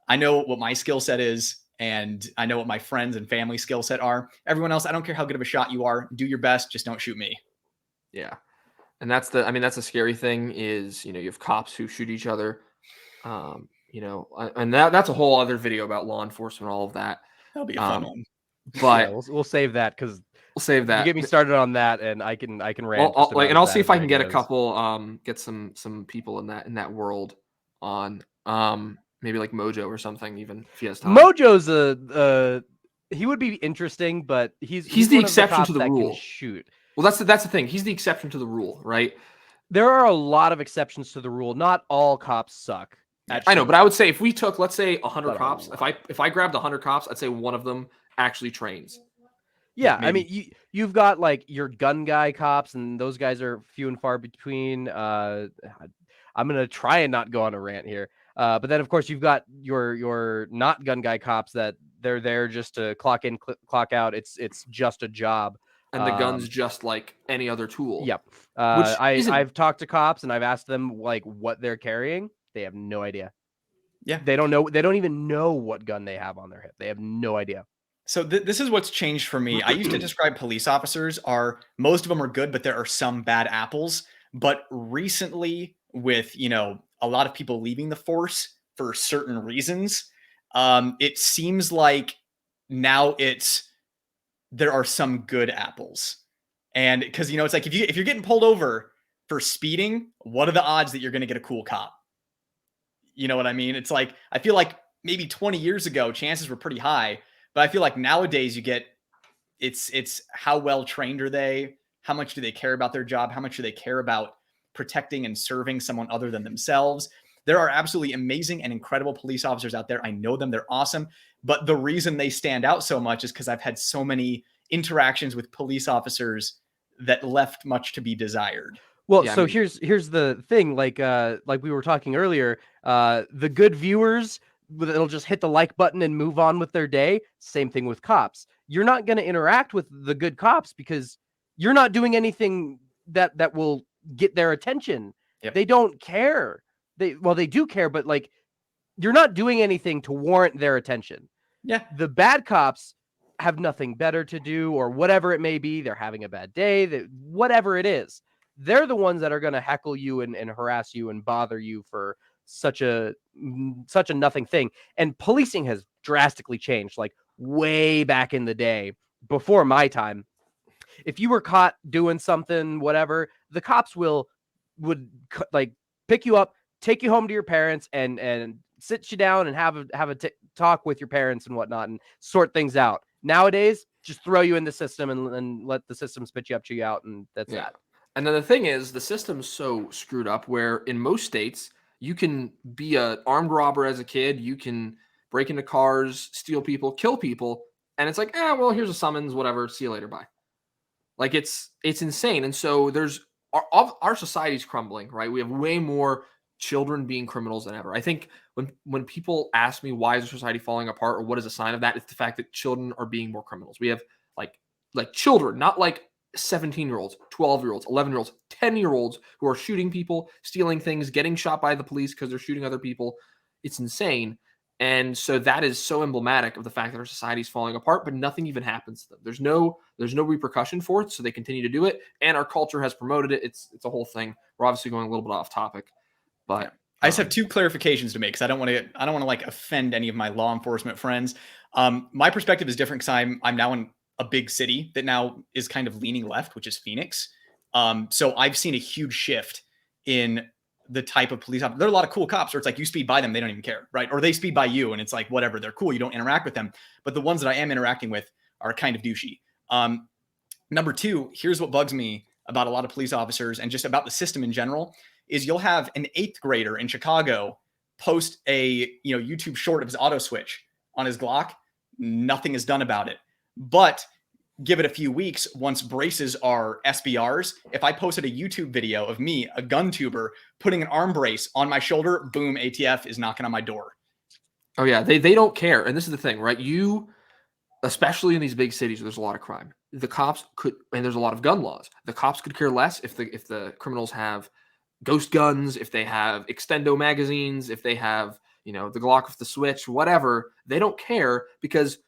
I know what my skill set is, and I know what my friends and family skill set are. Everyone else, I don't care how good of a shot you are. Do your best. Just don't shoot me. Yeah. And that's the scary thing is, you have cops who shoot each other. And that's a whole other video about law enforcement, all of that. That'll be a fun one. But yeah, we'll save that, because we'll save that. You get me started on that, and I can rant. I'll see if I can get a couple, get some people in that world on, maybe like Mojo or something, even if he has time. Mojo's he would be interesting, but he's the exception to the rule. Shoot. Well, that's the thing. He's the exception to the rule, right? There are a lot of exceptions to the rule. Not all cops suck. I know, but I would say if we took, let's say, 100 cops, if I grabbed 100 cops, I'd say one of them actually trains. Yeah, maybe. I mean, you've got like your gun guy cops, and those guys are few and far between. I'm gonna try and not go on a rant here, but then of course you've got your not gun guy cops that they're there just to clock in, clock out. It's just a job. And the gun's just like any other tool. Yep. I've talked to cops and I've asked them like what they're carrying. They have no idea. Yeah. They don't know. They don't even know what gun they have on their hip. They have no idea. So this is what's changed for me. I used to describe police officers most of them are good, but there are some bad apples. But recently, with, a lot of people leaving the force for certain reasons, it seems like now there are some good apples. And because, it's like if you're getting pulled over for speeding, what are the odds that you're going to get a cool cop? You know what I mean? It's like, I feel like maybe 20 years ago, chances were pretty high, but I feel like nowadays it's how well trained are they? How much do they care about their job? How much do they care about protecting and serving someone other than themselves? There are absolutely amazing and incredible police officers out there. I know them. They're awesome. But the reason they stand out so much is because I've had so many interactions with police officers that left much to be desired. Well, yeah, so here's the thing, like we were talking earlier, the good viewers, it'll just hit the like button and move on with their day. Same thing with cops. You're not going to interact with the good cops because you're not doing anything that will get their attention. Yep. They don't care. They do care, but like you're not doing anything to warrant their attention. Yeah. The bad cops have nothing better to do, or whatever it may be. They're having a bad day, whatever it is. They're the ones that are going to heckle you and harass you and bother you for such a nothing thing. And policing has drastically changed, like way back in the day, before my time. If you were caught doing something, whatever, the cops would like pick you up, take you home to your parents, and sit you down and have a talk with your parents and whatnot and sort things out. Nowadays, just throw you in the system and let the system spit you out, and that's Yeah. that. And then the thing is, the system's so screwed up where in most states you can be an armed robber as a kid, you can break into cars, steal people, kill people, and it's like, well, here's a summons, whatever, see you later, bye. Like it's insane. And so there's our society's crumbling, right? We have way more children being criminals than ever. I think when people ask me why is our society falling apart or what is a sign of that, it's the fact that children are being more criminals. We have like children, not like 17-year-olds, 12-year-olds, 11-year-olds, 10-year-olds who are shooting people, stealing things, getting shot by the police because they're shooting other people. It's insane. And so that is so emblematic of the fact that our society is falling apart, but nothing even happens to them. There's no repercussion for it, so they continue to do it, and our culture has promoted it. It's a whole thing. We're obviously going a little bit off topic, but I just have two clarifications to make because I don't want to like offend any of my law enforcement friends. My perspective is different because I'm now in a big city that now is kind of leaning left, which is Phoenix. So I've seen a huge shift in the type of police officer. There are a lot of cool cops where it's like you speed by them, they don't even care, right? Or they speed by you and it's like, whatever, they're cool. You don't interact with them. But the ones that I am interacting with are kind of douchey. Number two, here's what bugs me about a lot of police officers and just about the system in general is you'll have an 8th grader in Chicago post a YouTube short of his auto switch on his Glock. Nothing is done about it. But give it a few weeks, once braces are SBRs, if I posted a YouTube video of me, a gun tuber, putting an arm brace on my shoulder, boom, ATF is knocking on my door. Oh yeah, they don't care. And this is the thing, right? Especially in these big cities where there's a lot of crime, the cops could, and there's a lot of gun laws. The cops could care less if the criminals have ghost guns, if they have extendo magazines, if they have, the Glock with the switch, whatever. They don't care because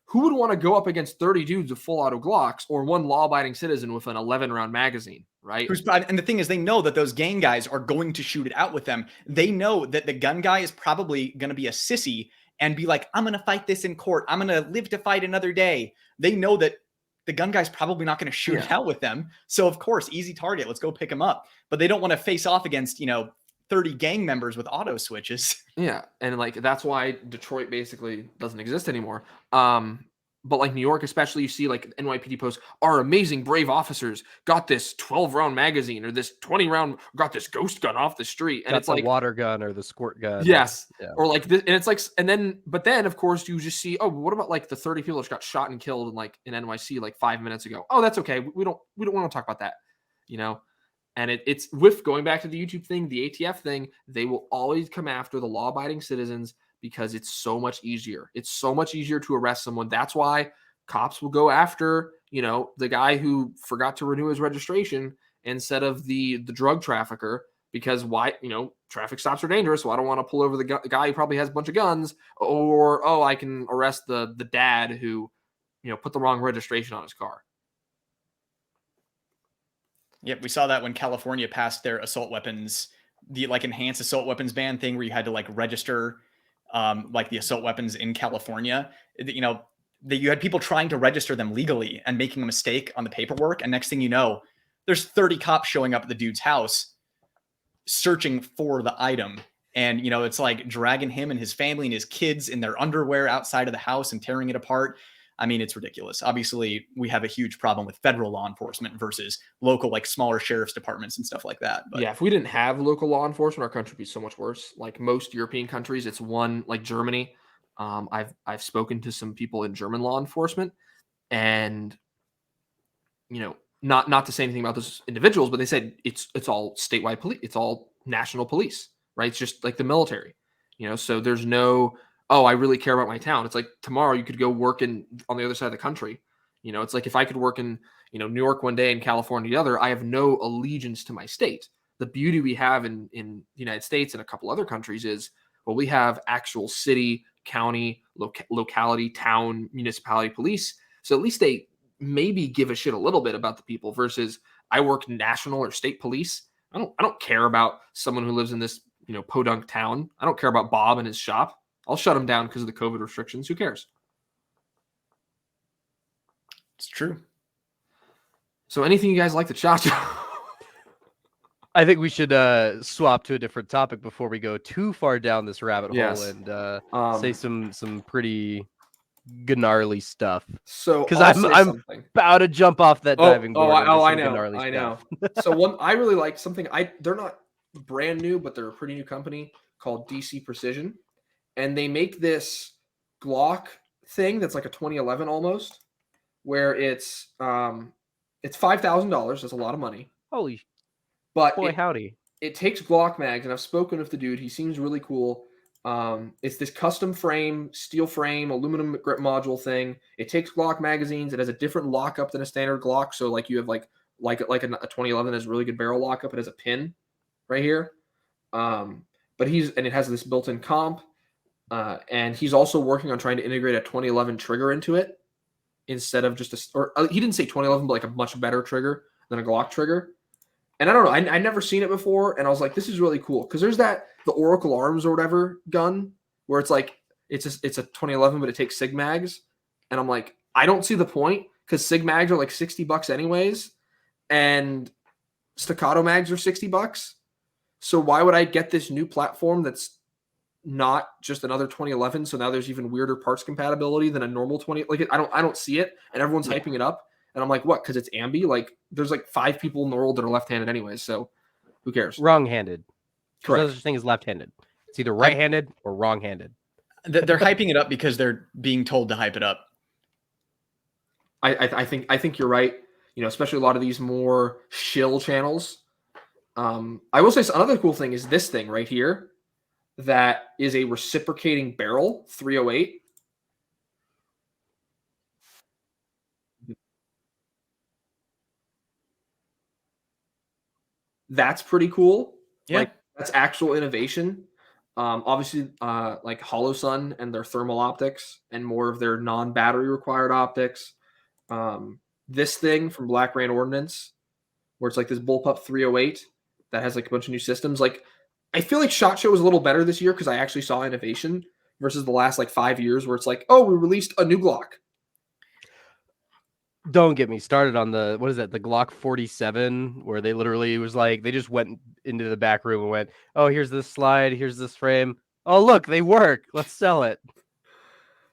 who would want to go up against 30 dudes with full auto Glocks or one law-abiding citizen with an 11-round magazine, right? And the thing is, they know that those gang guys are going to shoot it out with them. They know that the gun guy is probably going to be a sissy and be like, I'm going to fight this in court. I'm going to live to fight another day. They know that the gun guy's probably not going to shoot it out with them. So of course, easy target. Let's go pick him up. But they don't want to face off against, 30 gang members with auto switches. Yeah. And that's why Detroit basically doesn't exist anymore. But like New York, especially, you see like NYPD posts, our amazing brave officers got this 12-round magazine or this 20-round, got this ghost gun off the street. And got it's the like water gun or the squirt gun. Yes. Yeah. Or like this, and it's like, but then of course you just see, oh, what about like the 30 people that got shot and killed in NYC like 5 minutes ago? Oh, that's okay. We don't want to talk about that, And it's with going back to the YouTube thing, the ATF thing, they will always come after the law-abiding citizens because it's so much easier. It's so much easier to arrest someone. That's why cops will go after, the guy who forgot to renew his registration instead of the drug trafficker, because why, traffic stops are dangerous. So I don't want to pull over the guy who probably has a bunch of guns, or, oh, I can arrest the dad who, put the wrong registration on his car. Yep, we saw that when California passed their assault weapons, the enhanced assault weapons ban thing, where you had to register the assault weapons in California. You had people trying to register them legally and making a mistake on the paperwork, and next thing you know, there's 30 cops showing up at the dude's house searching for the item, and it's like dragging him and his family and his kids in their underwear outside of the house and tearing it apart. I mean, it's ridiculous. Obviously, we have a huge problem with federal law enforcement versus local, smaller sheriff's departments and stuff like that. But yeah, if we didn't have local law enforcement, our country would be so much worse. Like most European countries, it's one, like Germany. I've spoken to some people in German law enforcement, and not to say anything about those individuals, but they said it's all statewide police, it's all national police, right? It's just like the military, so there's no, oh, I really care about my town. It's like tomorrow you could go work on the other side of the country. It's like if I could work in, New York one day and California the other, I have no allegiance to my state. The beauty we have in the United States and a couple other countries is, well, we have actual city, county, locality, town, municipality police. So at least they maybe give a shit a little bit about the people versus I work national or state police. I don't care about someone who lives in this, podunk town. I don't care about Bob and his shop. I'll shut him down because of the COVID restrictions. Who cares? It's true. So anything you guys like to chat? I think we should swap to a different topic before we go too far down this rabbit hole and say some pretty gnarly stuff. So 'Cause I'll say I'm something. About to jump off that diving board. into I some know, gnarly I stuff. know. So one I really like something. They're not brand new, but they're a pretty new company called DC Precision, and they make this Glock thing that's like a 2011 almost, where it's $5,000. That's a lot of money, Holy but boy, howdy. it takes Glock mags, and I've spoken with the dude. He seems really cool. It's this custom frame, steel frame, aluminum grip module thing. It takes Glock magazines. It has a different lockup than a standard Glock. So like you have like a 2011 has really good barrel lockup. It has a pin right here. But it has this built-in comp. And he's also working on trying to integrate a 2011 trigger into it instead of he didn't say 2011, but like a much better trigger than a Glock trigger. And I don't know, I never seen it before, and I was like, this is really cool because there's the Oracle Arms or whatever gun where it's like it's a 2011, but it takes SIG mags, and I'm like, I don't see the point because SIG mags are like $60 anyways, and staccato mags are $60. So why would I get this new platform that's not just another 2011? So now there's even weirder parts compatibility than a normal 20. Like I don't see it, and everyone's hyping it up. And I'm like, what? Because it's ambi? Like, there's like 5 people in the world that are left-handed anyways, so who cares? Wrong-handed. Correct. There's such thing as left-handed. It's either right-handed or wrong-handed. They're hyping it up because they're being told to hype it up. I think you're right. You know, especially a lot of these more shill channels. I will say another cool thing is this thing right here that is a reciprocating barrel 308. That's pretty cool. Yeah. Like that's actual innovation. Obviously, like HoloSun and their thermal optics and more of their non-battery required optics. This thing from Black Rain Ordnance, where it's like this bullpup 308 that has like a bunch of new systems. Like, I feel like SHOT Show was a little better this year because I actually saw innovation versus the last like 5 years where it's like, oh, we released a new Glock. Don't get me started on the Glock 47, where they literally was like, they just went into the back room and went, oh, here's this slide, here's this frame. Oh, look, they work. Let's sell it.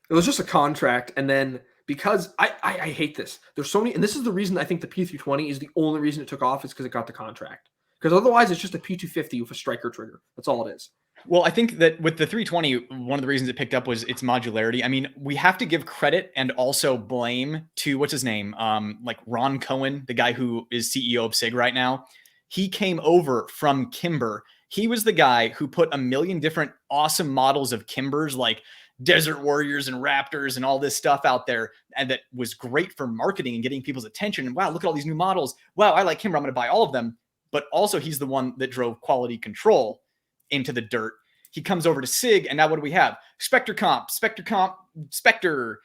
It was just a contract. And then because I hate this, there's so many, and this is the reason I think the P320 is the only reason it took off is because it got the contract. Because otherwise it's just a P250 with a striker trigger. That's all it is. Well, I think that with the 320, one of the reasons it picked up was its modularity. I mean, we have to give credit and also blame to what's his name? Like Ron Cohen, the guy who is CEO of SIG right now. He came over from Kimber. He was the guy who put a million different awesome models of Kimbers, like Desert Warriors and Raptors and all this stuff out there. And that was great for marketing and getting people's attention. And wow, look at all these new models. Wow, I like Kimber. I'm going to buy all of them. But also he's the one that drove quality control into the dirt. He comes over to SIG, and now what do we have? Spectre,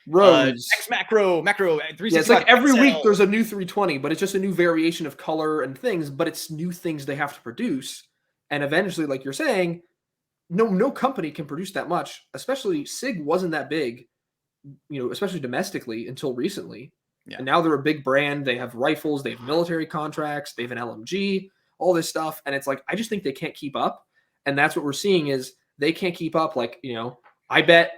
Rose, X Macro 365. Yeah, it's like every XL. week there's a new 320, but it's just a new variation of color and things, but it's new things they have to produce. And eventually, like you're saying, no company can produce that much, especially SIG wasn't that big, you know, especially domestically until recently. Yeah. And now they're a big brand. They have rifles, they have military contracts, they have an LMG, all this stuff. And it's like, I just think they can't keep up. And that's what we're seeing is they can't keep up. Like, you know, I bet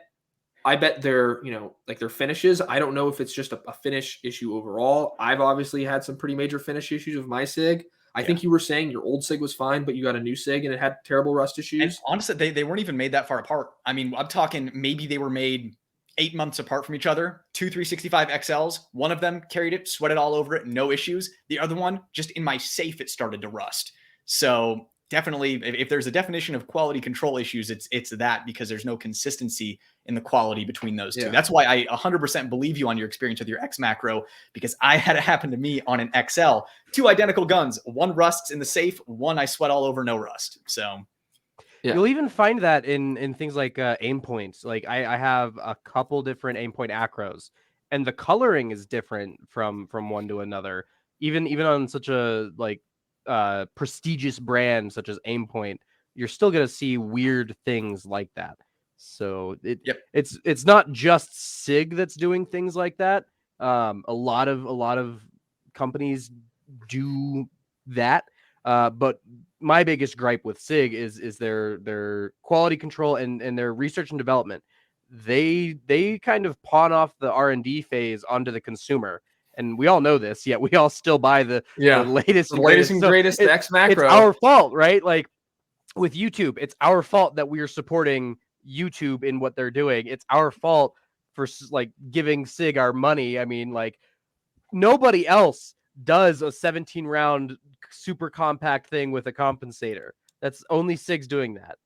their, you know, like their finishes. I don't know if it's just a finish issue overall. I've obviously had some pretty major finish issues with my SIG. I think you were saying your old SIG was fine, but you got a new SIG and it had terrible rust issues. And honestly, they weren't even made that far apart. I mean, I'm talking maybe they were made 8 months apart from each other. 2 365 XLs. One of them carried it, sweated all over it, no issues. The other one, just in my safe, it started to rust. So definitely, if there's a definition of quality control issues, it's that, because there's no consistency in the quality between those two. That's why I 100% believe you on your experience with your X Macro, because I had it happen to me on an XL. 2 identical guns. One rusts in the safe. One I sweat all over, no rust. So you'll even find that in things like aim points. Like I have a couple different aim point acros, and the coloring is different from one to another. Even on such a like prestigious brand such as Aimpoint, you're still gonna see weird things like that. So it's not just SIG that's doing things like that. A lot of companies do that. But my biggest gripe with SIG is their quality control and their research and development. they kind of pawn off the R&D phase onto the consumer. And we all know this, yet we all still buy the latest the and latest greatest. and So greatest, the X macro. It's our fault, right? Like with YouTube, it's our fault that we are supporting YouTube in what they're doing. It's our fault for like giving SIG our money. I mean, like nobody else does a 17 round super compact thing with a compensator. That's only SIG's doing that.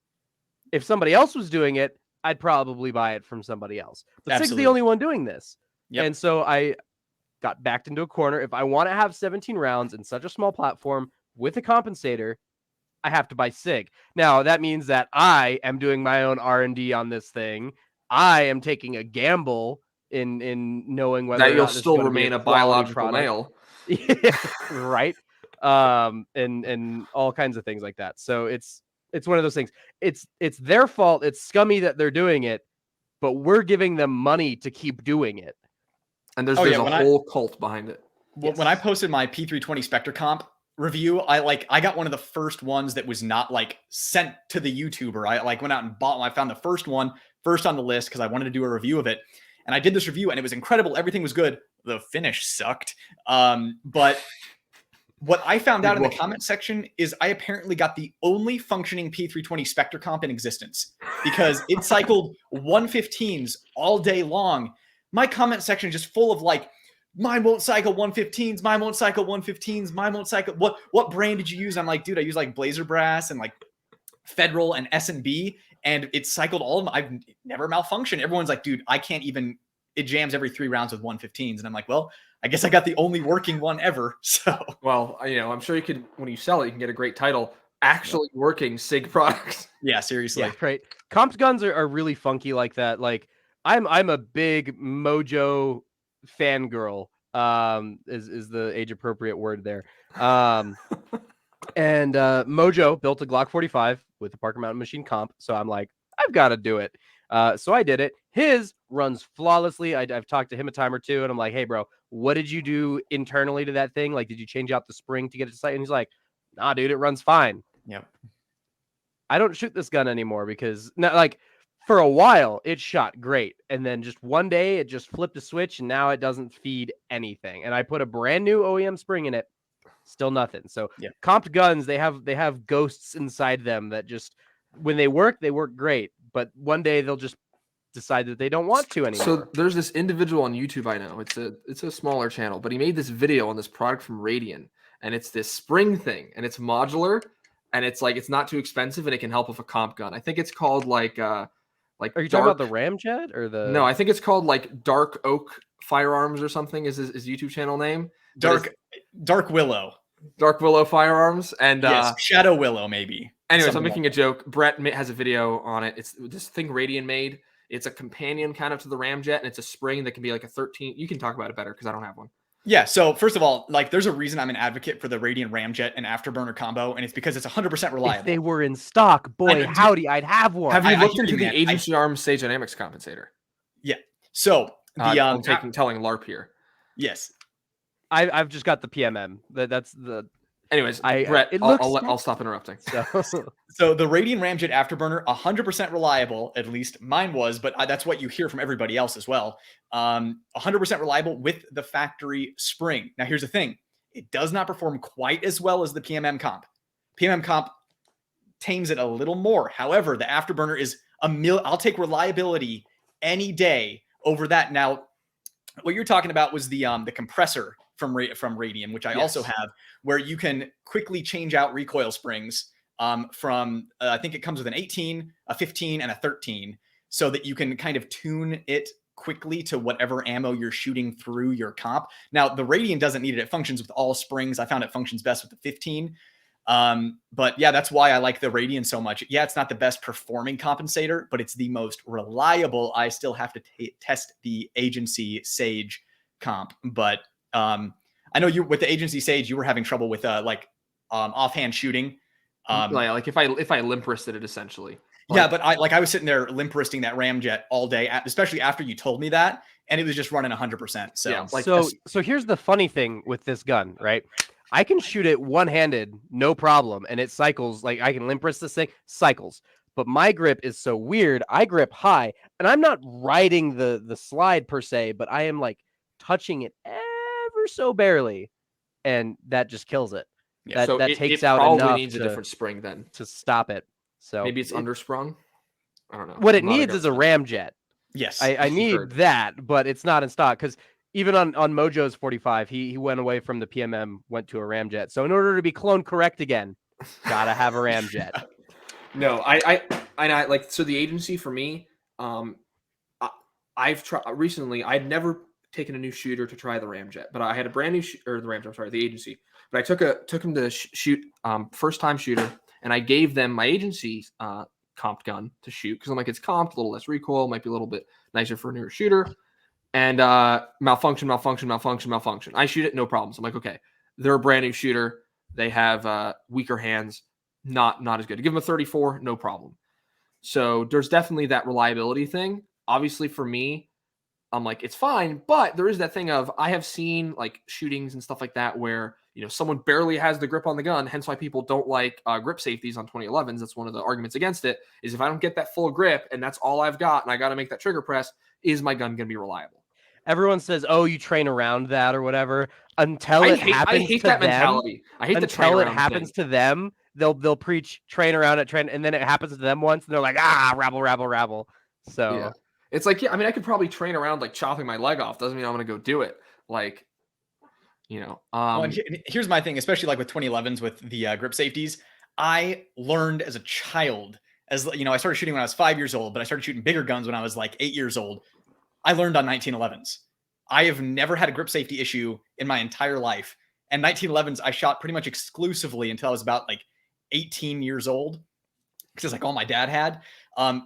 If somebody else was doing it, I'd probably buy it from somebody else. But Absolutely. SIG's the only one doing this. Yep. And so I got backed into a corner. If I want to have 17 rounds in such a small platform with a compensator, I have to buy SIG. Now, that means that I am doing my own R&D on this thing. I am taking a gamble in knowing whether that or you'll not this is still going to be remain a quality biological product. male. Yeah, right. And all kinds of things like that. So it's one of those things. It's their fault. It's scummy that they're doing it, but we're giving them money to keep doing it. And there's a whole cult behind it. When I posted my P320 Spectre comp review, I got one of the first ones that was not like sent to the YouTuber. I like went out and bought one. I found the first one first on the list because I wanted to do a review of it. And I did this review and it was incredible. Everything was good. The finish sucked. But what I found out in the comment section is I apparently got the only functioning P320 Spectre comp in existence because it cycled 115s all day long. My comment section is just full of like, mine won't cycle 115s, mine won't cycle 115s, mine won't cycle. What brand did you use? I'm like, dude, I use like Blazer Brass and like Federal and S&B, and it cycled all of them. I've never malfunctioned. Everyone's like, dude, I can't even, it jams every 3 rounds with 115s. And I'm like, well, I guess I got the only working one ever. So, well, I'm sure you could, when you sell it, you can get a great title, actually working SIG products. Yeah, seriously. Yeah, right. Comped guns are really funky like that. Like I'm a big Mojo fangirl, is the age appropriate word there. And Mojo built a Glock 45 with the Parker Mountain Machine comp. So I'm like, I've got to do it. So I did it. His runs flawlessly. I've talked to him a time or two and I'm like, hey bro, what did you do internally to that thing? Like, did you change out the spring to get it to sight? And he's like, nah, dude, it runs fine. Yep. I don't shoot this gun anymore because like for a while it shot great. And then just one day it just flipped a switch and now it doesn't feed anything. And I put a brand new OEM spring in it. Still nothing. So comped guns, they have ghosts inside them that just, when they work great. But one day they'll just decide that they don't want to anymore. So there's this individual on YouTube I know. It's a smaller channel, but he made this video on this product from Radian, and it's this spring thing, and it's modular, and it's like it's not too expensive, and it can help with a comp gun. I think it's called like. Are you talking about the Ramjet or the? No, I think it's called like Dark Oak Firearms or something. Is his YouTube channel name? Dark Willow. Dark Willow Firearms and yes, Shadow Willow maybe. Anyways, I'm making a joke. Brett has a video on it. It's this thing Radian made. It's a companion kind of to the Ramjet, and it's a spring that can be like a 13. You can talk about it better because I don't have one. Yeah. So first of all, like there's a reason I'm an advocate for the Radian Ramjet and Afterburner combo, and it's because it's 100% reliable. If they were in stock, boy, howdy, I'd have one. Have you looked into the Agency Arms Sage Dynamics compensator? Yeah. So I'm telling LARP here. Yes. I've just got the PMM. That's the. Anyways, Brett, I'll stop interrupting. So the Radian Ramjet Afterburner, 100% reliable. At least mine was, but that's what you hear from everybody else as well. 100% reliable with the factory spring. Now, here's the thing: it does not perform quite as well as the PMM comp. PMM comp tames it a little more. However, the Afterburner is I'll take reliability any day over that. Now, what you're talking about was the compressor from Radian, which I also have, where you can quickly change out recoil springs from I think it comes with an 18, a 15, and a 13, so that you can kind of tune it quickly to whatever ammo you're shooting through your comp. Now, the Radian doesn't need it. It functions with all springs. I found it functions best with the 15. But yeah, that's why I like the Radian so much. Yeah, it's not the best performing compensator, but it's the most reliable. I still have to test the Agency Sage comp, but I know you with the Agency Sage, you were having trouble with offhand shooting. Like if I limp wristed it essentially. Yeah, but I was sitting there limp wristing that Ramjet all day, especially after you told me that, and it was just running 100%. So yeah, so here's the funny thing with this gun, right? I can shoot it one-handed, no problem, and it cycles. Like I can limp wrist this thing, cycles. but my grip is so weird. I grip high, and I'm not riding the slide per se, but I am like touching it ever so barely, and that just kills it. Yeah. That So that it takes out probably enough needs a different spring then. to stop it. So Maybe it's undersprung. I don't know. what it I'm not needs is a gunsmith. ramjet. Yes. I need Concurred. that, but it's not in stock because even on Mojo's 45, he went away from the PMM, went to a ramjet. So in order to be clone correct again, gotta have a ramjet. No, I like, so the agency for me, I, I've tried recently. I'd never taken a new shooter to try the ramjet, but I had a brand new or the ramjet. I'm sorry, the agency. But I took him to shoot first time shooter, and I gave them my agency comped gun to shoot because I'm like, it's comped, a little less recoil, might be a little bit nicer for a newer shooter. And malfunction. I shoot it, no problems. I'm like, okay, they're a brand new shooter. They have weaker hands, not as good. Give them a 34, no problem. So there's definitely that reliability thing. Obviously, for me, I'm like, it's fine, but there is that thing of I have seen like shootings and stuff like that where someone barely has the grip on the gun. Hence why people don't like grip safeties on 2011s. That's one of the arguments against it. Is if I don't get that full grip and that's all I've got, and I got to make that trigger press, is my gun going to be reliable? Everyone says, "Oh, you train around that or whatever." Until it I happens hate to that them, mentality. I hate the train until it around happens thing. to them, they'll preach train around it, train, and then it happens to them once, and they're like, rabble, rabble, rabble. So Yeah. It's like, yeah, I mean, I could probably train around like chopping my leg off. Doesn't mean I'm going to go do it. Like, Well, and here's my thing, especially like with 2011s with the grip safeties. I learned as a child, as I started shooting when I was 5 years old, but I started shooting bigger guns when I was like 8 years old. I learned on 1911s. I have never had a grip safety issue in my entire life. And 1911s, I shot pretty much exclusively until I was about like 18 years old, because it's like all my dad had.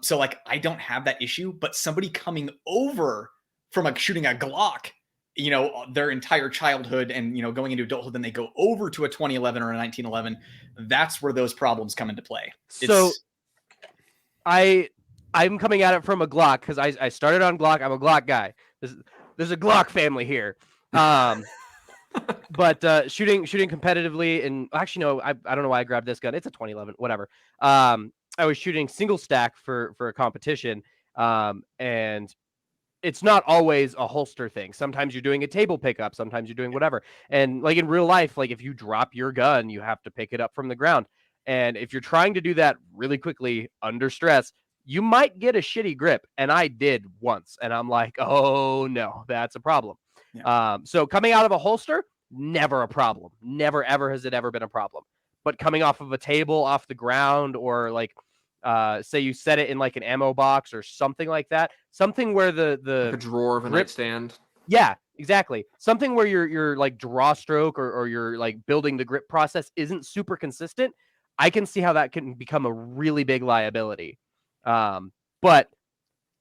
So like I don't have that issue, but somebody coming over from like shooting a Glock, their entire childhood and going into adulthood, then they go over to a 2011 or a 1911. That's where those problems come into play. So I'm coming at it from a Glock because I started on Glock. I'm a Glock guy. There's a Glock family here. But shooting competitively, and actually no, I don't know why I grabbed this gun. It's a 2011, whatever. I was shooting single stack for a competition, and it's not always a holster thing. Sometimes you're doing a table pickup, sometimes you're doing whatever. And like in real life, like if you drop your gun, you have to pick it up from the ground. And if you're trying to do that really quickly under stress, you might get a shitty grip. And I did once. And I'm like, oh no, that's a problem. Yeah. So coming out of a holster, never a problem. Never, ever has it ever been a problem. But coming off of a table, off the ground, or like say you set it in like an ammo box or something like that, something where the like a drawer of a grip, nightstand. yeah, exactly, something where your like draw stroke or your like building the grip process isn't super consistent. I can see how that can become a really big liability. But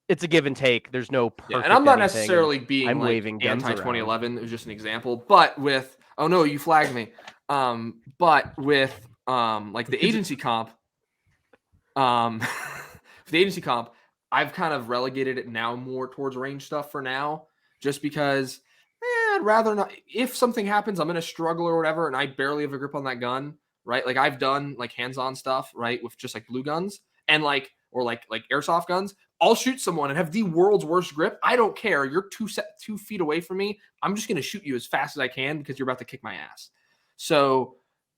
it's a give and take. There's no perfect and I'm not anything, necessarily being I'm like waving guns anti around. 2011. It was just an example. But with no, you flagged me. But with like the agency comp, for the agency comp, I've kind of relegated it now more towards range stuff for now, just because I'd rather not. If something happens, I'm in a struggle or whatever, and I barely have a grip on that gun, right? Like I've done like hands-on stuff, right, with just like blue guns and like airsoft guns. I'll shoot someone and have the world's worst grip. I don't care. You're 2 feet away from me. I'm just gonna shoot you as fast as I can because you're about to kick my ass. So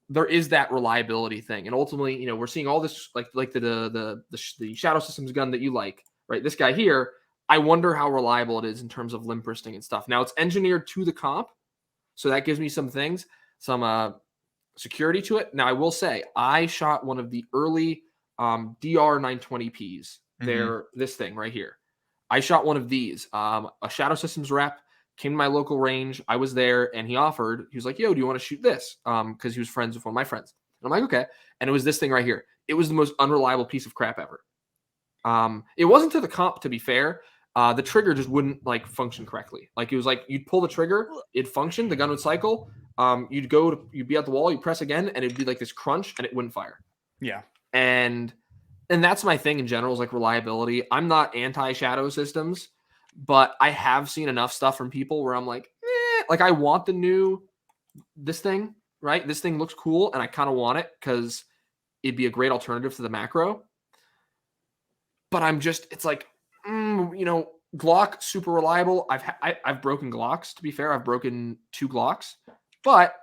there is that reliability thing, and ultimately, we're seeing all this like the Shadow Systems gun that you like, right? This guy here, I wonder how reliable it is in terms of limb bursting and stuff. Now it's engineered to the comp, so that gives me some security to it. Now I will say I shot one of the early DR 920Ps. They're this thing right here. I shot one of these. A Shadow Systems rep came to my local range. I was there, and he was like, yo, do you want to shoot this? Because he was friends with one of my friends. And I'm like, okay. And it was this thing right here. It was the most unreliable piece of crap ever. It wasn't to the comp, to be fair. The trigger just wouldn't like function correctly. Like it was like you'd pull the trigger, it'd function, the gun would cycle. You'd be at the wall, you press again, and it'd be like this crunch, and it wouldn't fire. Yeah. And that's my thing in general, is like reliability. I'm not anti-Shadow Systems, but I have seen enough stuff from people where I'm like, like I want this thing, right? This thing looks cool, and I kind of want it because it'd be a great alternative to the macro. but it's like, Glock, super reliable. I've broken Glocks, to be fair. I've broken 2 Glocks, but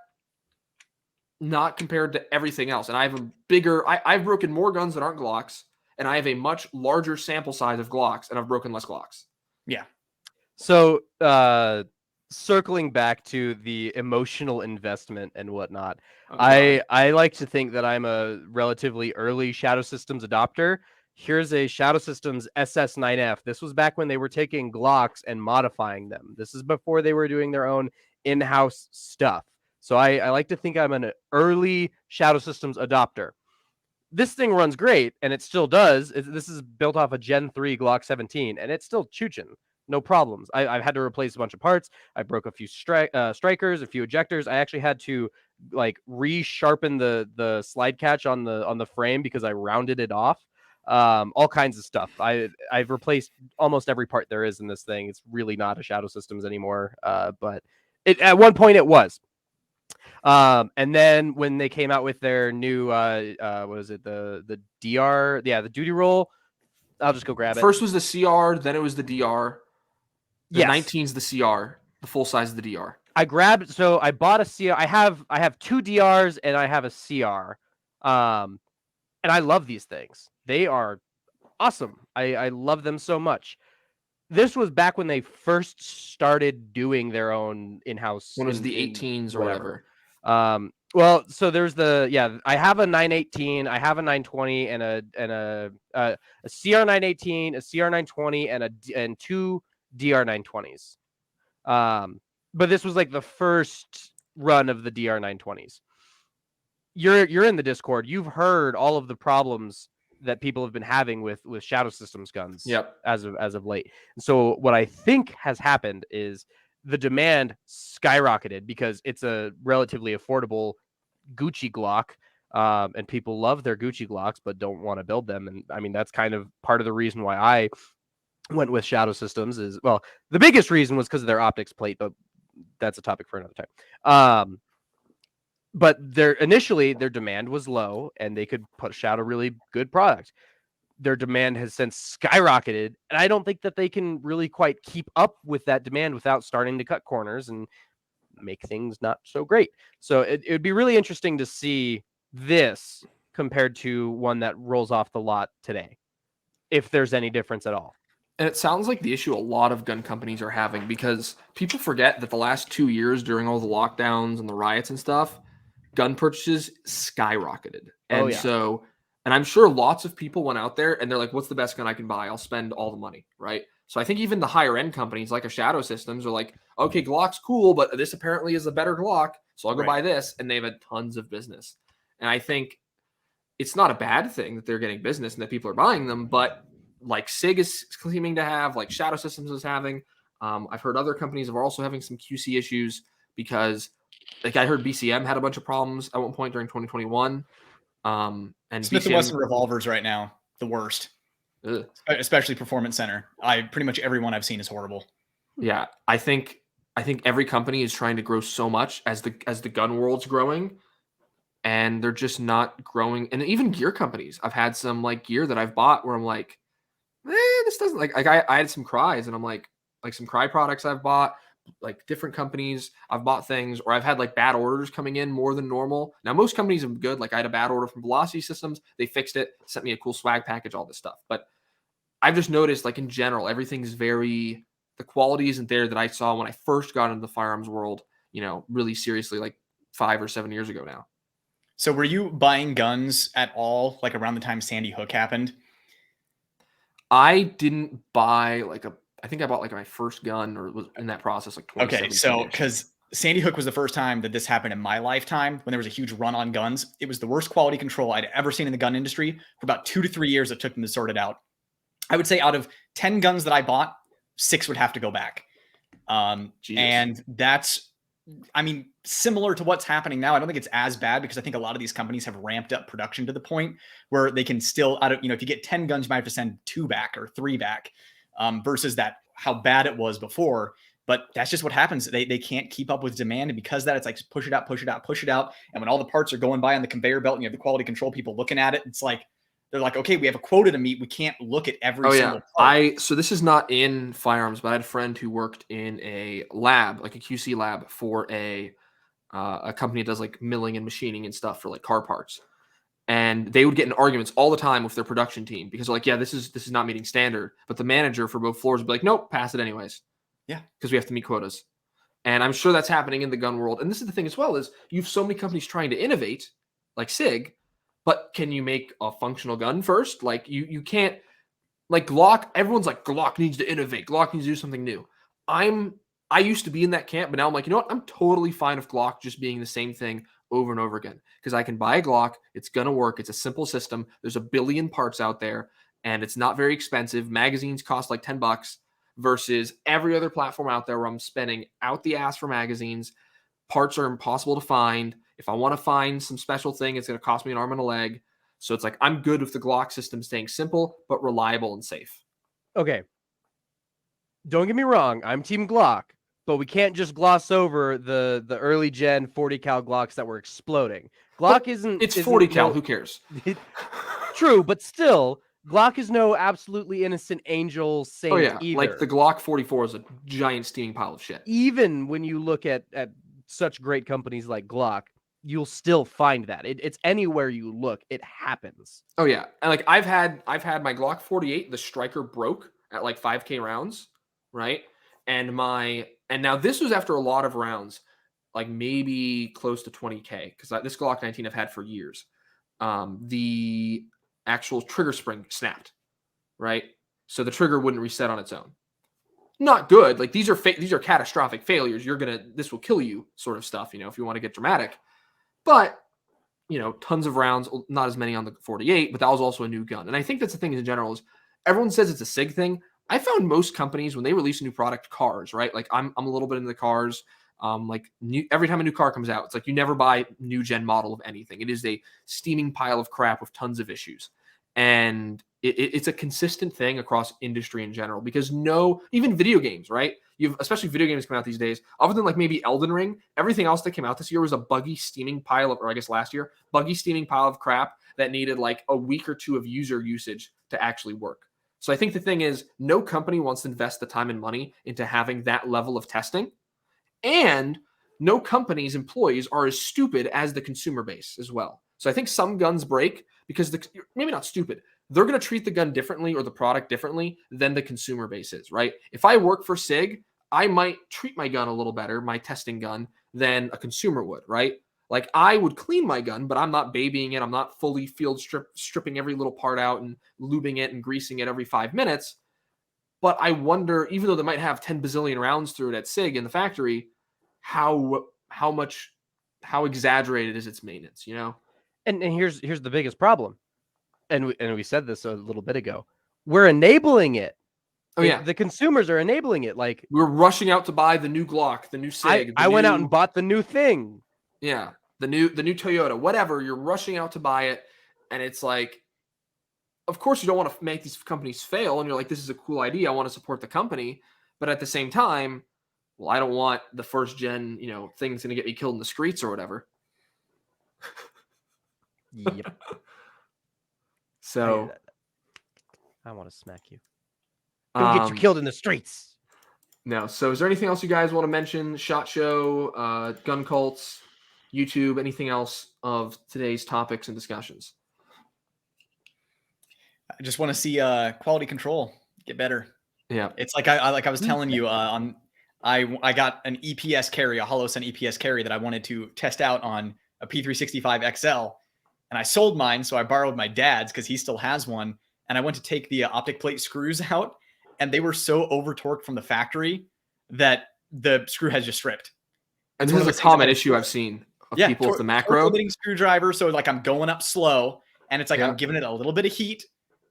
not compared to everything else. And I have a bigger, I've broken more guns that aren't Glocks, and I have a much larger sample size of Glocks, and I've broken less Glocks. Yeah. So, circling back to the emotional investment and whatnot, I like to think that I'm a relatively early Shadow Systems adopter. Here's a Shadow Systems SS9F. This was back when they were taking Glocks and modifying them. This is before they were doing their own in-house stuff. So I like to think I'm an early Shadow Systems adopter. This thing runs great, and it still does. This is built off a Gen 3 Glock 17, and it's still chooching. No problems. I've had to replace a bunch of parts. I broke a few strikers, a few ejectors. I actually had to like resharpen the slide catch on the frame because I rounded it off. All kinds of stuff. I've replaced almost every part there is in this thing. It's really not a Shadow Systems anymore. But at one point it was. And then when they came out with their new what was it, the DR, the duty roll, I'll just go grab it. First was the CR, then it was the DR. The Yes. 19's the CR, the full size of the DR. I bought a CR. I have 2 DRs and I have a CR. And I love these things. They are awesome. I love them so much. This was back when they first started doing their own in-house. When it was the 18s or whatever. Well, so there's I have a 918, I have a 920, and a CR 918, a CR 920, and 2 DR 920s. But this was like the first run of the DR 920s. You're in the Discord. You've heard all of the problems that people have been having with Shadow Systems guns. Yep. As of late. And so what I think has happened is the demand skyrocketed because it's a relatively affordable Gucci Glock, and people love their Gucci Glocks but don't want to build them. And I mean, that's kind of part of the reason why I went with Shadow Systems. Is, well, the biggest reason was because of their optics plate, but that's a topic for another time. But initially their demand was low and they could push out a really good product. Their demand has since skyrocketed, and I don't think that they can really quite keep up with that demand without starting to cut corners and make things not so great. So it would be really interesting to see this compared to one that rolls off the lot today, if there's any difference at all. And it sounds like the issue a lot of gun companies are having, because people forget that the last 2 years during all the lockdowns and the riots and stuff, gun purchases skyrocketed. And and I'm sure lots of people went out there and they're like, what's the best gun I can buy? I'll spend all the money, right? So I think even the higher end companies like a Shadow Systems are like, okay, Glock's cool, but this apparently is a better Glock, so I'll go buy this. And they've had tons of business. And I think it's not a bad thing that they're getting business and that people are buying them, but like SIG is claiming to have, like Shadow Systems is having. I've heard other companies are also having some QC issues because, like, I heard BCM had a bunch of problems at one point during 2021. And Smith & Wesson revolvers right now, the worst. Ugh. Especially Performance Center. Pretty much everyone I've seen is horrible. Yeah, I think every company is trying to grow so much as the gun world's growing, and they're just not growing. And even gear companies, I've had some like gear that I've bought where I'm like, this doesn't like I had some Cries, and I'm like some Cry products I've bought, like different companies. I've bought things, or I've had like bad orders coming in more than normal. Now, most companies are good. Like I had a bad order from Velocity Systems. They fixed it, sent me a cool swag package, all this stuff. But I've just noticed, like in general, everything's the quality isn't there that I saw when I first got into the firearms world, really seriously, like 5 or 7 years ago now. So were you buying guns at all, like around the time Sandy Hook happened? I didn't buy I think I bought like my first gun, or was in that process like 2017. Okay, so because Sandy Hook was the first time that this happened in my lifetime, when there was a huge run on guns. It was the worst quality control I'd ever seen in the gun industry. For about 2 to 3 years, it took them to sort it out. I would say out of 10 guns that I bought, 6 would have to go back. And that's, similar to what's happening now. I don't think it's as bad, because I think a lot of these companies have ramped up production to the point where they can still, if you get 10 guns, you might have to send 2 back or 3 back, versus how bad it was before. But that's just what happens. They can't keep up with demand. And because of that, it's like, push it out, push it out, push it out. And when all the parts are going by on the conveyor belt and you have the quality control people looking at it, it's like, They're like, okay, we have a quota to meet. We can't look at every Oh single yeah, part. so this is not in firearms, but I had a friend who worked in a lab, like a QC lab for a company that does like milling and machining and stuff for like car parts. And they would get in arguments all the time with their production team because they're like, yeah, this is not meeting standard. But the manager for both floors would be like, nope, pass it anyways. Yeah. Because we have to meet quotas. And I'm sure that's happening in the gun world. And this is the thing as well, is you have so many companies trying to innovate, like SIG, but can you make a functional gun first? Like you can't, like Glock, everyone's like, Glock needs to innovate. Glock needs to do something new. I used to be in that camp, but now I'm like, you know what? I'm totally fine with Glock just being the same thing over and over again because I can buy a Glock. It's going to work. It's a simple system. There's a billion parts out there and it's not very expensive. Magazines cost like $10 versus every other platform out there where I'm spending out the ass for magazines. Parts are impossible to find. If I want to find some special thing, it's going to cost me an arm and a leg. So it's like I'm good with the Glock system staying simple, but reliable and safe. Okay. Don't get me wrong. I'm Team Glock, but we can't just gloss over the early gen 40 cal Glocks that were exploding. Glock But isn't. it's isn't 40 cal. no- Who cares? True, but still, Glock is no absolutely innocent angel saint Oh yeah, either. like the Glock 44 is a giant steaming pile of shit. Even when you look at such great companies like Glock, you'll still find that. It's anywhere you look, it happens. Oh yeah, and like I've had my Glock 48. The striker broke at like 5K rounds, right? And now this was after a lot of rounds, like maybe close to 20K, because this Glock 19 I've had for years. The actual trigger spring snapped, right? So the trigger wouldn't reset on its own. Not good. Like these are catastrophic failures. This will kill you, sort of stuff. You know, if you want to get dramatic, but tons of rounds, not as many on the 48, but that was also a new gun. And I think that's the thing in general is everyone says it's a SIG thing. I found most companies when they release a new product, cars, right? Like I'm a little bit into the cars. Every time a new car comes out, it's like you never buy new gen model of anything. It is a steaming pile of crap with tons of issues. And it's a consistent thing across industry in general because even video games, right? Especially video games come out these days, other than like maybe Elden Ring, everything else that came out this year was a buggy steaming pile of, or I guess last year, buggy steaming pile of crap that needed like a week or two of user usage to actually work. So I think the thing is no company wants to invest the time and money into having that level of testing. And no company's employees are as stupid as the consumer base as well. So I think some guns break because maybe not stupid. They're going to treat the gun differently or the product differently than the consumer base is, right? If I work for SIG, I might treat my gun a little better, my testing gun, than a consumer would, right? Like I would clean my gun, but I'm not babying it. I'm not fully field stripping every little part out and lubing it and greasing it every 5 minutes. But I wonder, even though they might have 10 bazillion rounds through it at SIG in the factory, how exaggerated is its maintenance, And here's the biggest problem. And we said this a little bit ago. We're enabling it. Oh yeah, The consumers are enabling it. Like we're rushing out to buy the new Glock, the new SIG. I went out and bought the new thing. Yeah, the new Toyota, whatever. You're rushing out to buy it, and it's like, of course you don't want to make these companies fail, and you're like, this is a cool idea. I want to support the company, but at the same time, well, I don't want the first gen, thing's going to get me killed in the streets or whatever. Yep. So I want to smack you. Don't get you killed in the streets. No. So is there anything else you guys want to mention? SHOT Show, gun cults, YouTube, anything else of today's topics and discussions? I just want to see quality control get better. Yeah. It's like I was telling you I got an EPS carry, a HoloSense EPS carry that I wanted to test out on a P365 XL. And I sold mine, so I borrowed my dad's because he still has one. And I went to take the optic plate screws out, and they were so over torqued from the factory that the screw has just stripped. And this is a common issue I've seen of people with the macro. Limiting screwdriver, so like I'm going up slow, and it's like I'm giving it a little bit of heat,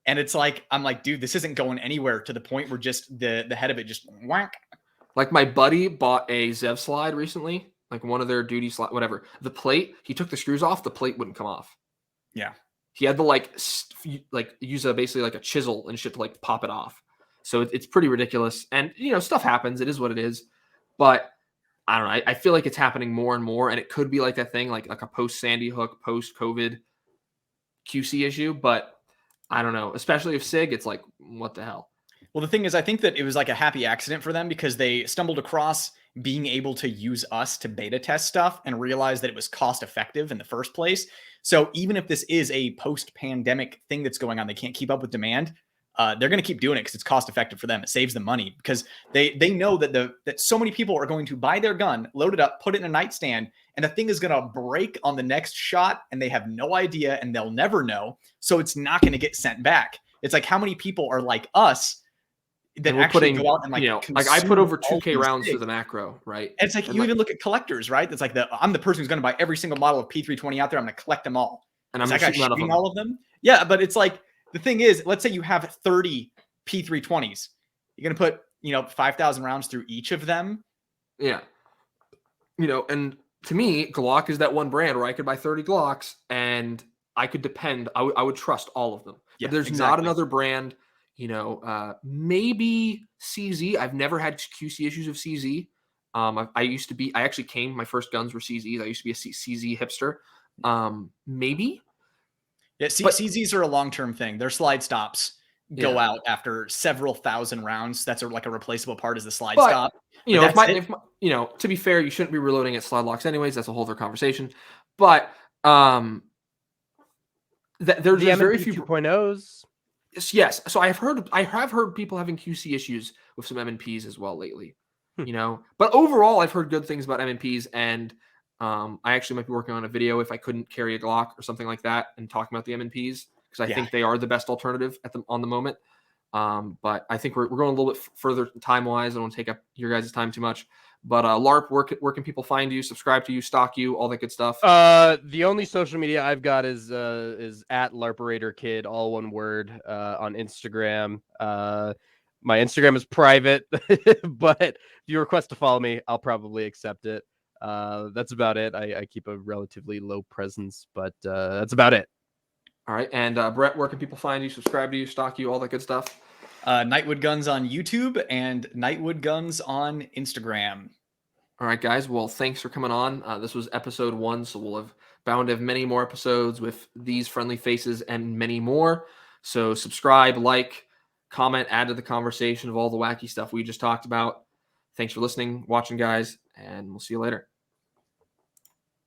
and it's like I'm like, dude, this isn't going anywhere to the point where just the head of it just whack. Like my buddy bought a Zev slide recently, like one of their duty slide, whatever. The plate, he took the screws off, the plate wouldn't come off. Yeah. He had to use basically like a chisel and shit to like pop it off. So it's pretty ridiculous. And stuff happens. It is what it is. But I don't know. I feel like it's happening more and more, and it could be like that thing, like a post Sandy Hook, post COVID QC issue. But I don't know. Especially if SIG, it's like, what the hell? Well, the thing is, I think that it was like a happy accident for them because they stumbled across being able to use us to beta test stuff and realized that it was cost effective in the first place. So even if this is a post-pandemic thing that's going on, they can't keep up with demand. They're going to keep doing it because it's cost effective for them. It saves them money because they know that that so many people are going to buy their gun, load it up, put it in a nightstand, and the thing is going to break on the next shot, and they have no idea, and they'll never know. So it's not going to get sent back. It's like how many people are like us that And we're actually putting, go out and like, like I put over consume all 2K these rounds to things. the macro, right? And it's like And you even look at collectors, right? It's like I'm the person who's going to buy every single model of P320 out there. I'm going to collect them all. and Is I'm that guy shooting out of shooting them. all of them? Yeah, but it's like the thing is, let's say you have 30 P320s. You're going to put 5,000 rounds through each of them. Yeah. And to me, Glock is that one brand where I could buy 30 Glocks and I could depend. I would trust all of them. Yeah, But there's not exactly. another brand. Maybe CZ. I've never had QC issues of CZ. I actually my first guns were CZs. I used to be a CZ hipster. Maybe. Yeah, CZs are a long-term thing. Their slide stops go out after several thousand rounds. That's like a replaceable part is the slide stop. To be fair, you shouldn't be reloading at slide locks anyways. That's a whole other conversation. But there's very few 2.0s. Yes. So I have heard people having QC issues with some M&Ps as well lately. But overall, I've heard good things about M&Ps, and I actually might be working on a video if I couldn't carry a Glock or something like that and talking about the M&Ps because I think they are the best alternative on the moment. But I think we're going a little bit further time-wise. I don't want to take up your guys' time too much. But Larp, where can people find you, subscribe to you, stalk you, all that good stuff? The only social media I've got is at Larperatorkid, all one word, on Instagram. My Instagram is private, but if you request to follow me, I'll probably accept it. That's about it. I keep a relatively low presence, but that's about it. All right. And Brett, where can people find you, subscribe to you, stalk you, all that good stuff? Nightwood Guns on YouTube and Nightwood Guns on Instagram. All right, guys. Well, thanks for coming on. This was episode 1, so we'll have bound to have many more episodes with these friendly faces and many more. So subscribe, like, comment, add to the conversation of all the wacky stuff we just talked about. Thanks for listening, watching, guys, and we'll see you later.